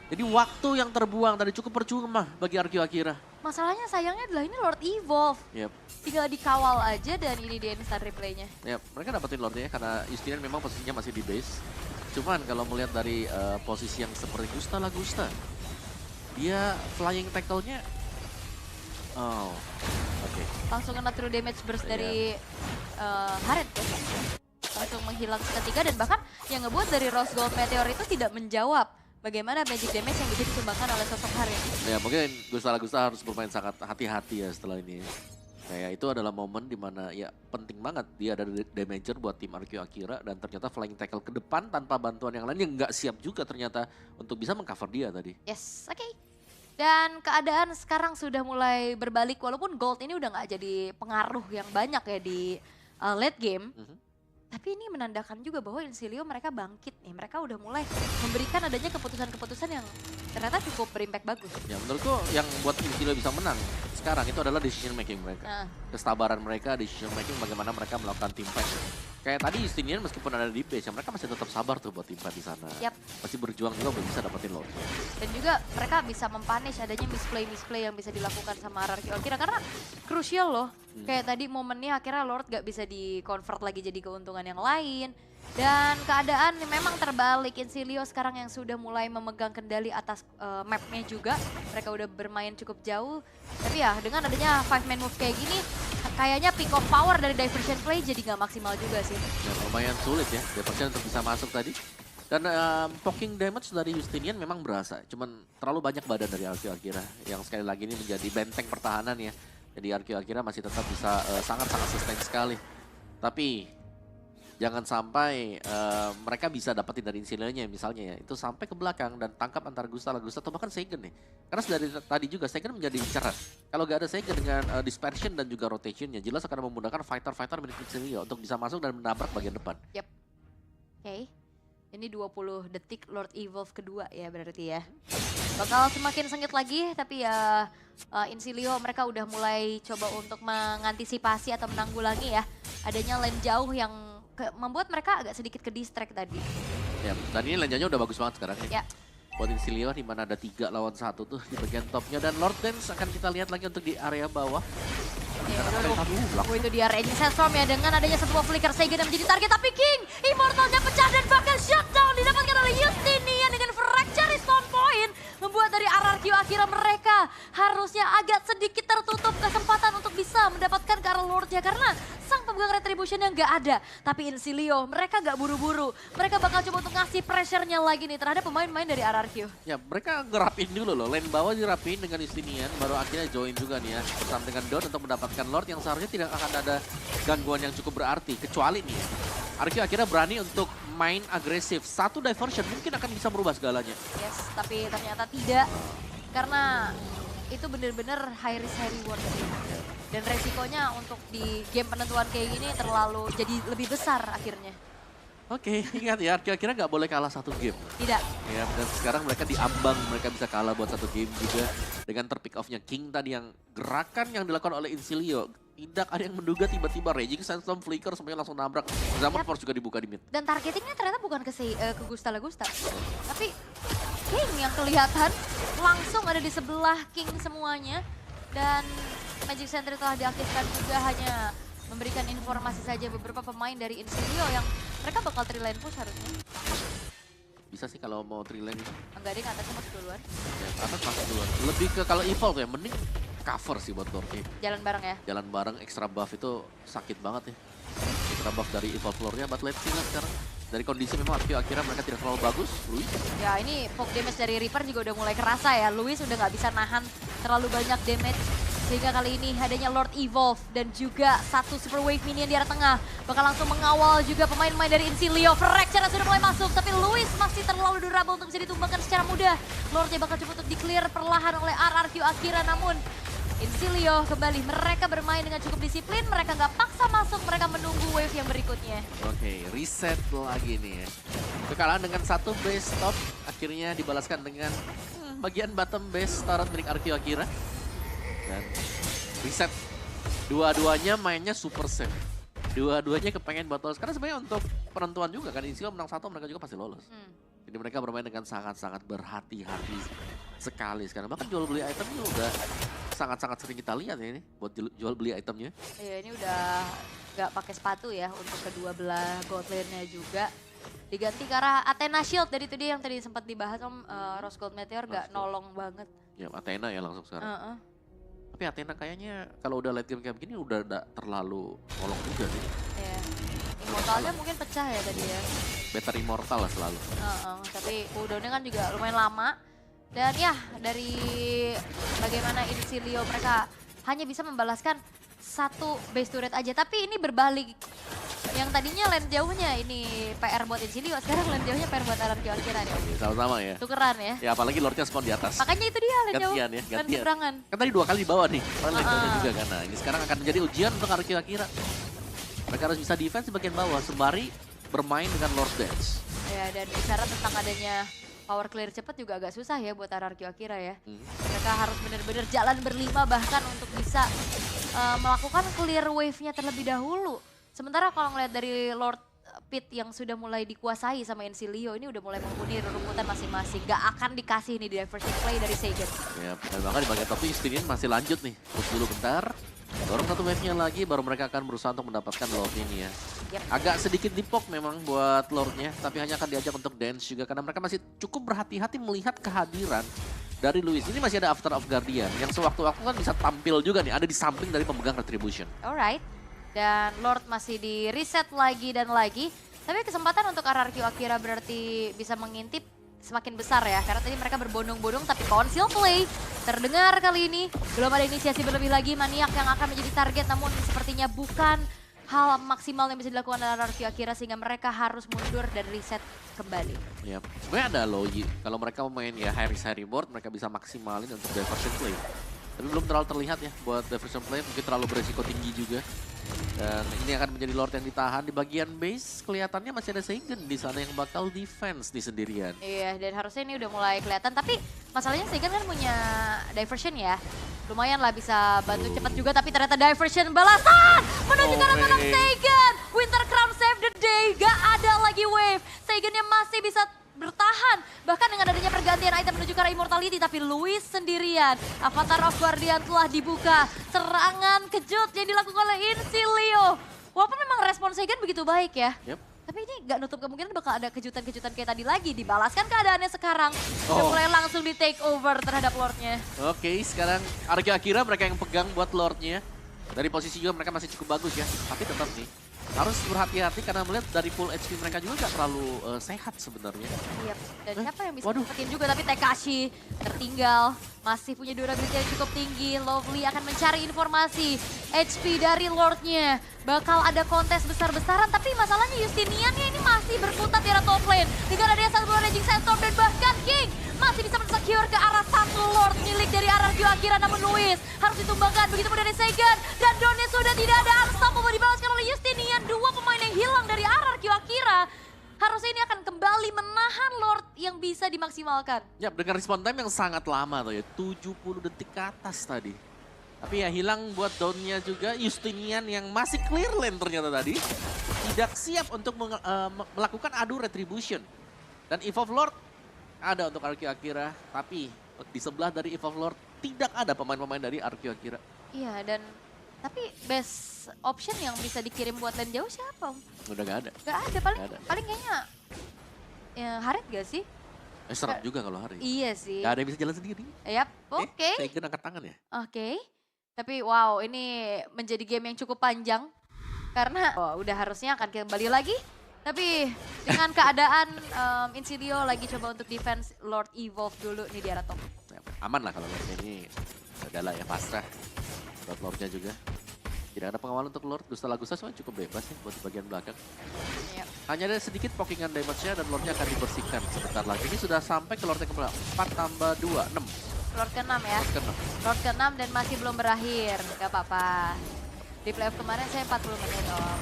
Jadi waktu yang terbuang tadi cukup percuma bagi RQ Akira. Masalahnya sayangnya adalah ini Lord Evolve. Yep. Tinggal dikawal aja dan ini dia instant replaynya. Yep, mereka dapetin Lordnya karena Justinian memang posisinya masih di base. Cuman kalau melihat dari posisi yang seperti Gusta, dia flying tackle-nya. Oh, oke. Langsung kena true damage burst dari Harit ya. Langsung menghilang seketika dan bahkan yang ngebuat dari Rose Gold Meteor itu tidak menjawab bagaimana magic damage yang bisa disumbangkan oleh sosok Harit. Ya mungkin Gusta harus bermain sangat hati-hati ya setelah ini. Kayak itu adalah momen dimana ya penting banget dia ada damager buat tim RQ Akira dan ternyata flying tackle ke depan tanpa bantuan yang lain yang nggak siap juga ternyata untuk bisa mengcover dia tadi. Yes, oke. Dan keadaan sekarang sudah mulai berbalik walaupun gold ini udah nggak jadi pengaruh yang banyak ya di late game. Tapi ini menandakan juga bahwa Insilio mereka bangkit nih. Mereka udah mulai memberikan adanya keputusan-keputusan yang ternyata cukup berimpact bagus. Ya menurutku yang buat Insilio bisa menang sekarang itu adalah decision making mereka. Kesabaran mereka, decision making bagaimana mereka melakukan team fight. Kayak tadi Justinian meskipun ada di base, mereka masih tetap sabar tuh buat tim fight di sana. Masih berjuang juga buat bisa dapetin Lord. Dan juga mereka bisa mempunish adanya misplay yang bisa dilakukan sama RRQ Akira karena krusial loh. Kayak tadi momennya akhirnya Lord gak bisa di-convert lagi jadi keuntungan yang lain. Dan keadaan memang terbalik, Insilio sekarang yang sudah mulai memegang kendali atas mapnya juga. Mereka udah bermain cukup jauh. Tapi ya dengan adanya 5-man move kayak gini, kayaknya pick of power dari diversion play jadi gak maksimal juga sih. Ya lumayan sulit ya, diversion untuk bisa masuk tadi. Dan poking damage dari Justinian memang berasa, cuman terlalu banyak badan dari RQ Akira. Yang sekali lagi ini menjadi benteng pertahanan ya. Jadi RQ Akira masih tetap bisa sangat-sangat sustain sekali. Tapi jangan sampai mereka bisa dapetin dari Insilionya misalnya ya. Itu sampai ke belakang dan tangkap antara Gusta atau bahkan Seigen nih. Karena dari tadi juga Seigen menjadi inceran. Kalau gak ada Seigen dengan dispersion dan juga rotationnya jelas akan memudahkan fighter-fighter milik Insilio untuk bisa masuk dan menabrak bagian depan. Yap. Oke. Ini 20 detik Lord Evolve kedua ya berarti ya. Bakal semakin sengit lagi tapi ya Insilio mereka udah mulai coba untuk mengantisipasi atau menanggulangi ya. Adanya lane jauh yang membuat mereka agak sedikit ke distract tadi. Ya, dan ini lane jauhnya udah bagus banget sekarang ya. Ya. Buat Insilio di mana ada 3 lawan 1 tuh di bagian topnya dan Lord Dance akan kita lihat lagi untuk di area bawah. Itu dia Raging Sandstorm ya dengan adanya sebuah flicker Seigen yang menjadi target tapi King Immortalnya pecah dan bahkan shutdown didapatkan oleh Justinian dengan fracture respawn point membuat dari RRQ Akira mereka harusnya agak sedikit tertutup kesempatan untuk bisa mendapatkan ke arah Lordnya karena sang pemegang retribution yang gak ada. Tapi Insilio mereka gak buru-buru, mereka bakal coba untuk ngasih pressure-nya lagi nih terhadap pemain-pemain dari RRQ. Ya mereka ngerapin dulu loh, lane bawah dirapin dengan Justinian baru akhirnya join juga nih ya bersama dengan Dawn untuk mendapatkan Lord yang seharusnya tidak akan ada gangguan yang cukup berarti kecuali nih ya. RQ akhirnya berani untuk main agresif. Satu diversion mungkin akan bisa merubah segalanya. Yes, tapi ternyata tidak. Karena itu benar-benar high risk high reward sih. Dan resikonya untuk di game penentuan kayak gini terlalu jadi lebih besar akhirnya. Oke, ingat ya RQ akhirnya nggak boleh kalah satu game. Tidak. Ya, dan sekarang mereka diambang, mereka bisa kalah buat satu game juga. Dengan terpick off-nya King tadi yang gerakan yang dilakukan oleh Insilio. Tidak ada yang menduga tiba-tiba Raging Sandstorm Flicker semuanya langsung nabrak. Zaman Force juga dibuka di mid. Dan targetingnya ternyata bukan ke Gusta, tapi King yang kelihatan langsung ada di sebelah King semuanya. Dan Magic Sentry telah diaktifkan juga hanya memberikan informasi saja beberapa pemain dari Insilio yang mereka bakal 3 lane push harusnya. Bisa sih kalau mau 3 lane. Enggak deh, atasnya masuk duluan. Ya, atas masuk duluan. Lebih ke kalau evolve ya, mending cover sih buat Lordnya. Jalan bareng ya? Jalan bareng, extra buff itu sakit banget ya. Extra buff dari evolve floor-nya, but let's see lah sekarang. Dari kondisi memang akhirnya mereka tidak terlalu bagus, Luis. Ya ini poke damage dari Reaper juga udah mulai kerasa ya. Luis udah nggak bisa nahan terlalu banyak damage. Sehingga kali ini adanya Lord Evolve dan juga satu Super Wave Minion di arah tengah. Bakal langsung mengawal juga pemain-pemain dari Incilia. Fracture sudah mulai masuk, tapi Luis masih terlalu durable untuk bisa ditumbangkan secara mudah. Lordnya bakal coba untuk di-clear perlahan oleh RRQ Akira, namun Incilia kembali. Mereka bermain dengan cukup disiplin, mereka nggak paksa masuk, mereka menunggu wave yang berikutnya. Oke, reset lagi nih ya. Kekalahan dengan satu base top akhirnya dibalaskan dengan bagian bottom base turret milik RRQ Akira. Dan reset. Dua-duanya mainnya super safe. Dua-duanya kepengen buat lolos. Karena sebenarnya untuk penentuan juga kan. Incilia menang satu mereka juga pasti lolos. Jadi mereka bermain dengan sangat-sangat berhati-hati sekali sekarang. Bahkan jual beli itemnya udah sangat-sangat sering kita lihat ya ini. Buat jual beli itemnya. Iya, ini udah nggak pakai sepatu ya untuk kedua belah gold lane-nya juga. Diganti ke arah Athena Shield. Dari itu dia yang tadi sempat dibahas Om, Rose Gold Meteor nggak nolong banget. Ya Athena ya langsung sekarang. Tapi Athena kayaknya kalau udah late game kayak begini udah terlalu nolong juga nih. Iya. Immortalnya mungkin pecah ya tadi ya. Better Immortal lah selalu. Tapi cooldownnya kan juga lumayan lama. Dan ya dari bagaimana Incilia mereka hanya bisa membalaskan satu base turret aja. Tapi ini berbalik. Yang tadinya lane jauhnya ini PR buat Incilia, sekarang lane jauhnya PR buat RRQ Akira nih. Sama-sama ya. Tukeran ya. Ya apalagi Lordnya spawn di atas. Makanya itu dia lane jauh. Gantian ya, Lane gantian. seberangan. Kan tadi 2 kali di bawah nih. Lane jauhnya juga kan. Nah, ini sekarang akan menjadi ujian untuk RRQ Akira. Mereka harus bisa defense di bagian bawah sembari bermain dengan Lord Dance. Ya, dan bicara tentang adanya power clear cepat juga agak susah ya buat RRQ Akira ya. Mereka harus benar-benar jalan berlima bahkan untuk bisa melakukan clear wave-nya terlebih dahulu. Sementara kalau ngeliat dari Lord Pit yang sudah mulai dikuasai sama Incilia, ini udah mulai menghuni rumputan masing-masing. Gak akan dikasih nih diversion play dari Seigen. Ya, dan bahkan di bagian top Justinian masih lanjut nih. Push dulu bentar. Dorong satu wave-nya lagi, baru mereka akan berusaha untuk mendapatkan Lord ini ya. Agak sedikit dipok memang buat Lordnya, tapi hanya akan diajak untuk dance juga. Karena mereka masih cukup berhati-hati melihat kehadiran dari Luis. Ini masih ada After of Guardian, yang sewaktu-waktu kan bisa tampil juga nih. Ada di samping dari pemegang Retribution. Alright. Dan Lord masih di reset lagi dan lagi. Tapi kesempatan untuk RRQ Akira berarti bisa mengintip semakin besar ya. Karena tadi mereka berbondong-bondong tapi conceal play terdengar kali ini. Belum ada inisiasi berlebih lagi, Maniak yang akan menjadi target. Namun sepertinya bukan hal maksimal yang bisa dilakukan RRQ Akira. Sehingga mereka harus mundur dan reset kembali. Ya, sebenarnya ada Loyi. Kalau mereka main ya high risk high reward, mereka bisa maksimalin untuk diversion play. Tapi belum terlalu terlihat ya buat diversion play, mungkin terlalu beresiko tinggi juga. Dan ini akan menjadi Lord yang ditahan di bagian base. Kelihatannya masih ada Seigen di sana yang bakal defense di sendirian. Iya, dan harusnya ini udah mulai kelihatan. Tapi masalahnya Seigen kan punya diversion ya. Lumayan lah bisa bantu cepat juga, tapi ternyata diversion balasan menuju ke arah Seigen. Winter Crown save the day, gak ada lagi wave. Seigennya masih bisa bertahan. Bahkan dengan adanya pergantian item menuju ke arah Immortality, tapi Luis sendirian. Avatar of Guardian telah dibuka. Serangan kejut yang dilakukan oleh Incilia. Walaupun memang respon Seigen begitu baik ya. Tapi ini gak nutup kemungkinan bakal ada kejutan-kejutan kayak tadi lagi. Dibalaskan keadaannya sekarang. Udah mulai langsung di take over terhadap Lordnya. Oke, sekarang RRQ Akira mereka yang pegang buat Lordnya. Dari posisi juga mereka masih cukup bagus ya. Tapi tetap nih, harus berhati-hati karena melihat dari full HP mereka juga gak terlalu sehat sebenarnya. Iya, dan siapa yang bisa dapetin juga, tapi Tekashi tertinggal. Masih punya durability yang cukup tinggi. Lovely akan mencari informasi HP dari Lordnya. Bakal ada kontes besar-besaran, tapi masalahnya Justiniannya ini masih berkutat di arah top lane. Dengan adanya satu Raging Sandstorm dan bahkan King masih bisa men-secure ke arah satu Lord milik dari RRQ Akira. Namun Luis harus ditumbangkan, begitu pun dari Seigen. Dan Donnya sudah tidak ada, unstoppable dibalaskan oleh Justinian. Dua pemain yang hilang dari RRQ Akira. Harusnya ini akan kembali menahan Lord yang bisa dimaksimalkan. Ya, dengan respon time yang sangat lama tuh ya, 70 detik ke atas tadi. Tapi ya hilang buat downnya juga Justinian yang masih clear lane ternyata tadi. Tidak siap untuk melakukan adu retribution. Dan Evolve Lord ada untuk RRQ Akira, tapi di sebelah dari Evolve Lord tidak ada pemain-pemain dari RRQ Akira. Iya, dan tapi best option yang bisa dikirim buat lane jauh siapa? Udah gak ada. Gak ada, paling kayaknya ya, Harit gak sih? Serem juga kalau hari. Iya sih. Gak ada yang bisa jalan sendiri. Yap, oke. Seigen angkat tangan ya? Oke. Tapi wow, ini menjadi game yang cukup panjang. Karena udah harusnya akan kembali lagi. Tapi dengan keadaan Incilia lagi coba untuk defense Lord Evolve dulu nih di arah top. Aman lah kalau ini udah lah ya pasrah. buat Lordnya juga. Tidak ada pengawalan untuk Lord. Gusta sebenarnya cukup bebas ya buat di bagian belakang. Yep. Hanya ada sedikit pokingan damage-nya dan Lordnya akan dibersihkan sebentar lagi. Ini sudah sampai ke Lord yang ke-4 tambah 2, 6. Lord ke-6 ya. Lord ke-6. Lord ke-6 dan masih belum berakhir. Gak apa-apa. Di playoff kemarin saya 40 menit om.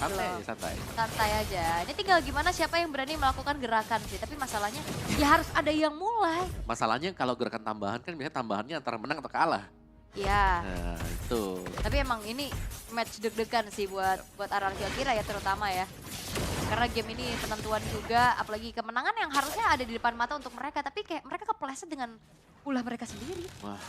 Santai, Belum. santai. Santai aja. Ini tinggal gimana siapa yang berani melakukan gerakan sih. Tapi masalahnya ya harus ada yang mulai. Masalahnya kalau gerakan tambahan kan biasanya tambahannya antara menang atau kalah. Iya. Nah, itu. Tapi emang ini match deg-degan sih buat RRQ Akira ya terutama ya. Karena game ini penentuan juga, apalagi kemenangan yang harusnya ada di depan mata untuk mereka. Tapi kayak mereka kepleset dengan ulah mereka sendiri. Wah,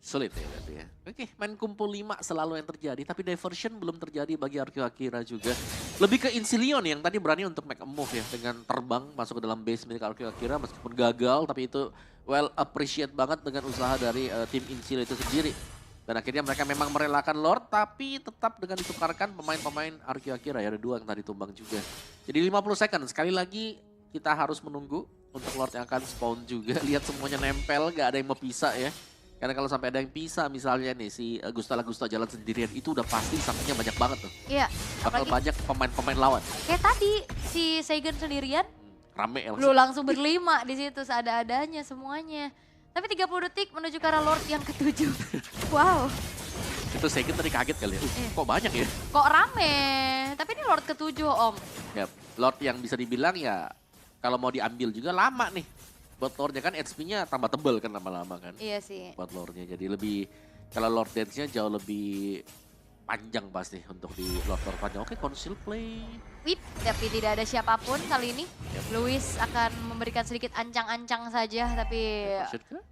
sulit ya berarti ya. Oke, main kumpul 5 selalu yang terjadi. Tapi diversion belum terjadi bagi RQ Akira juga. Lebih ke Incilion yang tadi berani untuk make a move ya. Dengan terbang masuk ke dalam base milik RQ Akira meskipun gagal. Tapi itu well appreciate banget dengan usaha dari tim Incil itu sendiri. Dan akhirnya mereka memang merelakan Lord, tapi tetap dengan ditukarkan pemain-pemain RQ Akira ya. Ada 2 yang tadi tumbang juga. Jadi 50 second, sekali lagi kita harus menunggu untuk Lord yang akan spawn juga. Lihat semuanya nempel, gak ada yang mau pisah ya. Karena kalau sampai ada yang pisah misalnya nih si Gusta jalan sendirian itu udah pasti sampingnya banyak banget tuh. Iya. Bakal banyak pemain-pemain lawan. Kayak tadi si Seigen sendirian. Rame ya Lu langsung berlima di situ seada-adanya semuanya. Tapi 30 detik menuju ke arah Lord yang ke-7. Wow. Itu Seigen tadi kaget kali ya. Kok banyak ya? Kok rame? Tapi ini Lord ke-7 om. Ya, Lord yang bisa dibilang ya kalau mau diambil juga lama nih. Buat Lordnya kan HP-nya tambah tebel kan lama-lama kan. Iya sih. Buat Lordnya jadi lebih, kalau Lord dance-nya jauh lebih panjang pasti untuk di Lord panjang. Oke, conceal play. Wip, tapi tidak ada siapapun kali ini. Luis akan memberikan sedikit ancang-ancang saja, tapi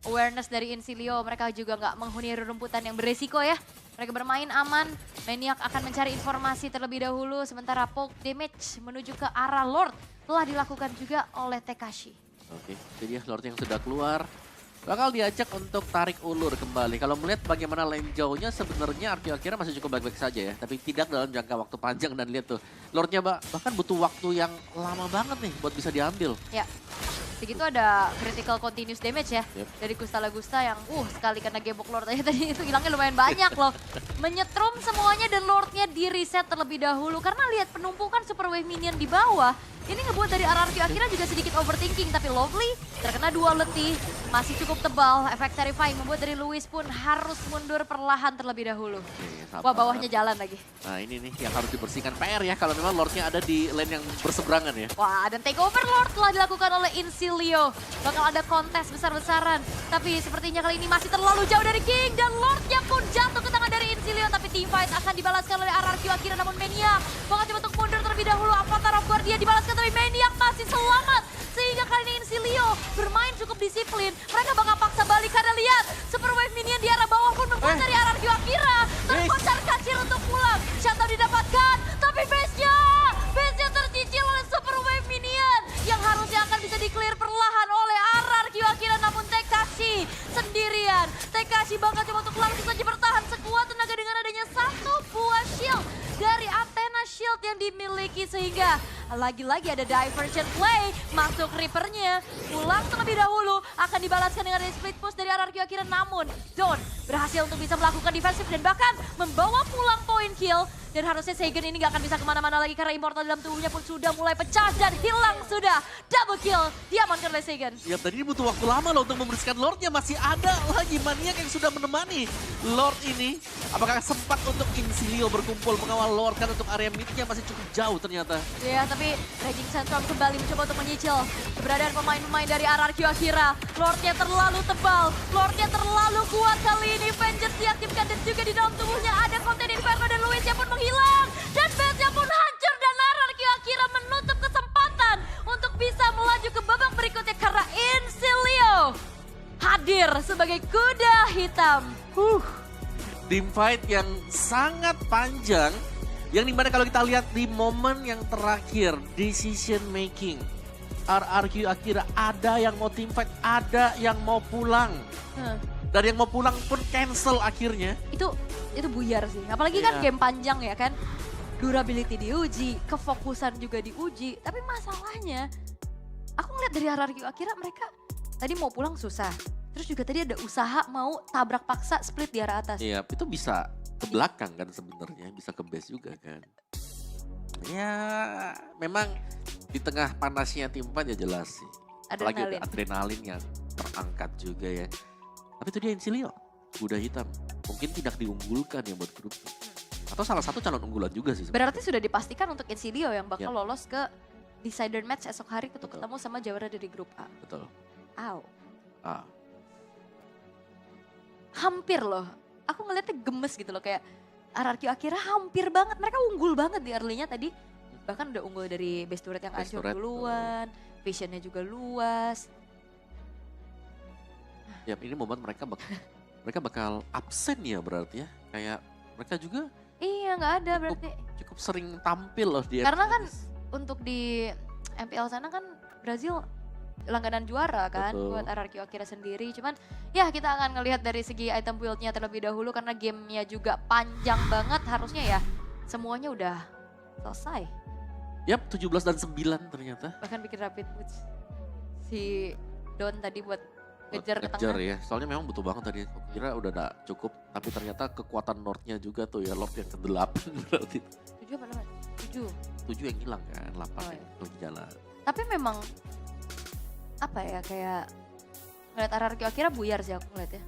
awareness dari Incilio mereka juga nggak menghuni rumputan yang beresiko ya. Mereka bermain aman, Maniac akan mencari informasi terlebih dahulu, sementara poke damage menuju ke arah Lord telah dilakukan juga oleh Tekashi. Oke, jadi Lord yang sudah keluar bakal diajak untuk tarik ulur kembali. Kalau melihat bagaimana lane jauhnya sebenarnya RQ Akira masih cukup baik-baik saja ya. Tapi tidak dalam jangka waktu panjang dan lihat tuh. Lordnya bahkan butuh waktu yang lama banget nih buat bisa diambil. Ya, begitu ada critical continuous damage ya. Yep. Dari Gusta yang sekali kena gebok Lord aja tadi itu hilangnya lumayan banyak loh. Menyetrum semuanya dan Lordnya di reset terlebih dahulu. Karena lihat penumpukan super wave minion di bawah. Ini ngebuat dari RRQ Akira juga sedikit overthinking. Tapi Lovely terkena 2 letih. Masih cukup tebal. Efek terrifying membuat dari Luis pun harus mundur perlahan terlebih dahulu. Oke, Wah, bawahnya jalan lagi. Nah ini nih yang harus dibersihkan PR ya. Kalau memang Lordnya ada di lane yang berseberangan ya. Wah, dan takeover Lord telah dilakukan oleh Incilio. Bakal ada kontes besar-besaran. Tapi sepertinya kali ini masih terlalu jauh dari King. Dan Lordnya pun jatuh ke tangan dari Incilio. Tapi teamfight akan dibalaskan oleh RRQ Akira. Namun Maniac mengacu untuk mundur terlebih dahulu. Avatar of Guardia dibalaskan tapi Maniac masih selamat. Sehingga kali ini Incilio bermain cukup disiplin. Mereka bakal paksa balik karena lihat Super Wave Minion di arah bawah pun membuat dari RRQ Akira terkocar kacil untuk pulang. Shadow didapatkan, tapi base-nya tercicil oleh Super Wave Minion yang harusnya akan bisa di-clear perlahan oleh RRQ Akira, namun Tekashi sendirian. Tekashi bakal coba untuk langsung saja bertahan sekuat tenaga dengan adanya 1 buah shield dari Athena Shield yang dimiliki, sehingga lagi-lagi ada diversion play, masuk Reaper-nya, pulang terlebih dahulu, akan dibalaskan dengan split push dari RRQ Akira, namun Dawn berhasil untuk bisa melakukan defensif dan bahkan membawa pulang point kill. Dan harusnya Seigen ini gak akan bisa kemana-mana lagi karena immortal dalam tubuhnya pun sudah mulai pecah dan hilang sudah. Double kill diamankan oleh Seigen. Ya tadi ini butuh waktu lama loh untuk membersihkan Lordnya. Masih ada lagi Maniac yang sudah menemani Lord ini. Apakah sempat untuk Incilio berkumpul mengawal Lord kan untuk area midnya masih cukup jauh ternyata. Ya, tapi Raging Sandstorm kembali mencoba untuk menyicil keberadaan pemain-pemain dari RRQ Akira. Lordnya terlalu tebal, Lordnya terlalu kuat kali ini. Vengeance diaktifkan dan juga di dalam tubuhnya ada konten Inferno dan Luis yang pun menghilang. Dan base-nya pun hancur dan RRQ Akira menutup kesempatan untuk bisa melaju ke babak berikutnya karena Incilio hadir sebagai kuda hitam. Team fight yang sangat panjang. Yang dimana kalau kita lihat di momen yang terakhir, decision making. RRQ Akira ada yang mau team fight, ada yang mau pulang. Dan yang mau pulang pun cancel akhirnya. Itu buyar sih. Apalagi kan game panjang ya kan. Durability diuji, kefokusan juga diuji. Tapi masalahnya, aku ngeliat dari RRQ Akira mereka tadi mau pulang susah. Terus juga tadi ada usaha mau tabrak paksa split di arah atas. Iya, itu bisa ke belakang kan sebenarnya, bisa ke base juga kan. Ya, memang di tengah panasnya tim fight ya jelas sih. Apalagi ada adrenalin yang terangkat juga ya. Tapi itu dia Insilio, kuda hitam. Mungkin tidak diunggulkan ya buat grup. Atau salah satu calon unggulan juga sih sebenarnya. Berarti sudah dipastikan untuk Insilio yang bakal lolos ke decider match esok hari untuk ketemu sama juara dari grup A. Betul. Hampir loh. Aku ngeliatnya gemes gitu loh, kayak RRQ akhirnya hampir banget. Mereka unggul banget di early-nya tadi. Bahkan udah unggul dari base turret yang hancur duluan. Visionnya juga luas. Ya ini momen mereka bakal absen ya berarti ya. Kayak mereka juga nggak ada berarti. Cukup sering tampil loh dia. Karena kan untuk di MPL sana kan Brazil langganan juara kan. Betul. Buat RRQ akhirnya sendiri. Cuman ya kita akan ngelihat dari segi item build-nya terlebih dahulu karena gamenya juga panjang banget. Harusnya ya semuanya udah selesai. Yap, 17 dan 9 ternyata. Bahkan bikin rapid push si Don tadi buat ngejar ke tengah. Ya, soalnya memang butuh banget tadi. Aku kira udah gak cukup, tapi ternyata kekuatan North-nya juga tuh ya, Lord yang ke-8 berarti. 7 apa namanya? 7 yang hilang kan, 8 yang lagi jalan. Tapi memang apa ya, kayak ngeliat RRQ akhirnya buyar sih aku ngeliat ya.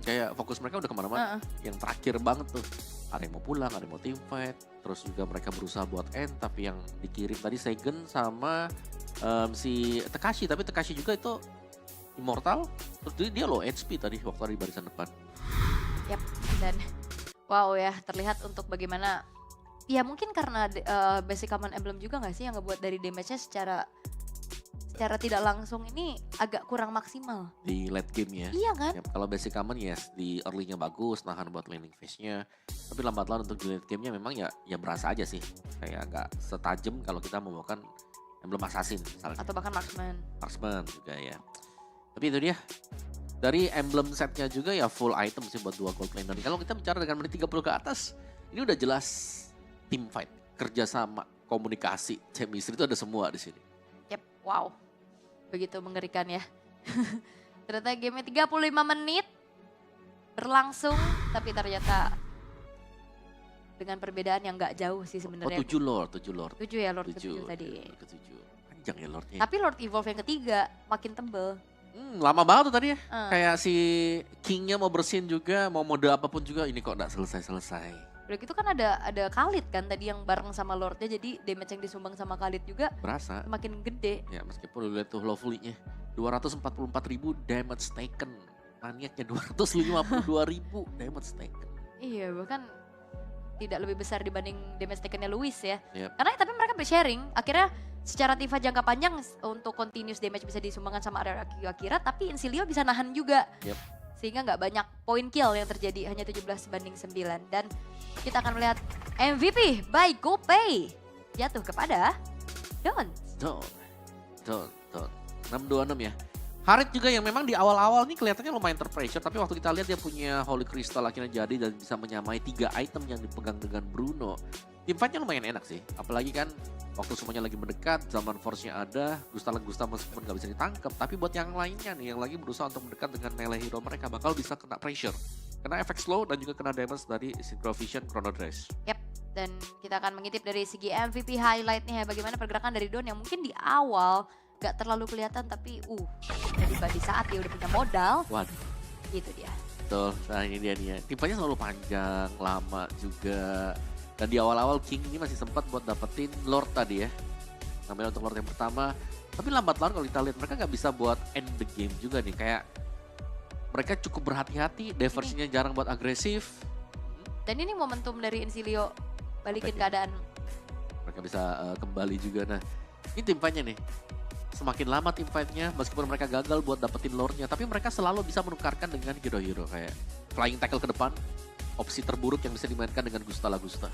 Kayak fokus mereka udah kemana-mana. Yang terakhir banget tuh, ada yang mau pulang, ada yang mau team fight. Terus juga mereka berusaha buat end, tapi yang dikirim tadi Segen sama si Tekashi. Tapi Tekashi juga itu immortal, terus dia low HP tadi waktu ada di barisan depan. Yap, dan wow ya terlihat untuk bagaimana, ya mungkin karena basic common emblem juga gak sih yang ngebuat dari damage-nya secara tidak langsung ini agak kurang maksimal. Di late game ya. Iya kan? Ya, kalau basic common yes, di early-nya bagus, nahan buat laning phase-nya. Tapi lambat laun untuk di late game-nya memang ya berasa aja sih. Kayak agak setajam kalau kita membawakan emblem assassin misalnya. Atau bahkan marksman. Marksman juga ya. Tapi itu dia. Dari emblem setnya juga ya full item sih buat 2 gold laner. Kalau kita bicara dengan menit 30 ke atas, ini udah jelas team fight, kerjasama, komunikasi, chemistry itu ada semua di sini. Yep, wow. Begitu mengerikan ya. Ternyata game-nya 35 menit berlangsung, tapi ternyata dengan perbedaan yang gak jauh sih sebenarnya. 7 Lord. 7 ya Lord ke-7 tadi. Ke-7. Panjang ya Lordnya. Tapi Lord Evolve yang ketiga makin tebel. Lama banget tuh tadi ya. Kayak si King-nya mau bersin juga, mau mode apapun juga, ini kok gak selesai-selesai. Udah gitu kan ada Khalid kan tadi yang bareng sama Lordnya, jadi damage yang disumbang sama Khalid juga berasa makin gede. Ya meskipun lu lihat tuh Lovely-nya 244.000 damage taken. Maniaknya 252.000 damage taken. Iya bahkan tidak lebih besar dibanding damage taken-nya Lewis ya. Yep. Karena tapi mereka sharing, akhirnya secara Tifa jangka panjang untuk continuous damage bisa disumbangkan sama RRQ Akira, tapi Insilio bisa nahan juga. Yep. Sehingga nggak banyak point kill yang terjadi, hanya 17-9. Dan kita akan melihat MVP by GoPay jatuh kepada Don. 626 ya. Harit juga yang memang di awal-awal nih kelihatannya lumayan terpressure, tapi waktu kita lihat dia punya Holy Crystal akhirnya jadi dan bisa menyamai 3 item yang dipegang dengan Bruno. Team fight-nya lumayan enak sih, apalagi kan waktu semuanya lagi mendekat, zaman force-nya ada, Gusta meskipun gak bisa ditangkap, tapi buat yang lainnya nih yang lagi berusaha untuk mendekat dengan melee hero mereka bakal bisa kena pressure. Kena efek slow dan juga kena damage dari Synchro Vision Chrono Dress. Yap, dan kita akan mengintip dari segi MVP highlight nih ya, bagaimana pergerakan dari Don yang mungkin di awal gak terlalu kelihatan, tapi tiba di saat dia udah punya modal. Waduh. Gitu dia. Betul, nah ini dia nih ya. Timpanya selalu panjang, lama juga. Dan di awal-awal King ini masih sempat buat dapetin Lord tadi ya. Namanya untuk Lord yang pertama. Tapi lambat laun kalau kita lihat mereka gak bisa buat end the game juga nih. Kayak mereka cukup berhati-hati, diversinya jarang buat agresif. Dan ini momentum dari Insilio balikin keadaan. Mereka bisa kembali juga. Nah ini tim fight-nya nih. Semakin lama tim fight-nya, meskipun mereka gagal buat dapetin lore-nya, tapi mereka selalu bisa menukarkan dengan hero-hero kayak flying tackle ke depan, opsi terburuk yang bisa dimainkan dengan Gusta Lagusta.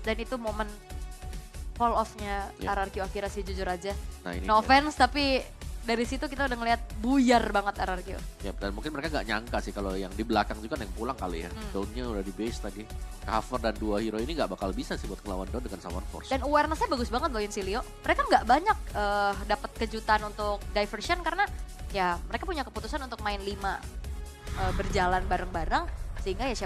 Dan itu momen fall off-nya RRQ Akira sih jujur aja. Nah, ini no offense, tapi dari situ kita udah ngeliat buyar banget RRQ. Ya, dan mungkin mereka gak nyangka sih kalau yang di belakang juga yang pulang kali ya. Daunnya udah di base tadi. Cover dan 2 hero ini gak bakal bisa sih buat ngelawan Daun dengan Summoner Force. Dan awareness-nya bagus banget loh Insilio. Mereka gak banyak dapat kejutan untuk diversion karena ya mereka punya keputusan untuk main 5 berjalan bareng-bareng sehingga ya siapa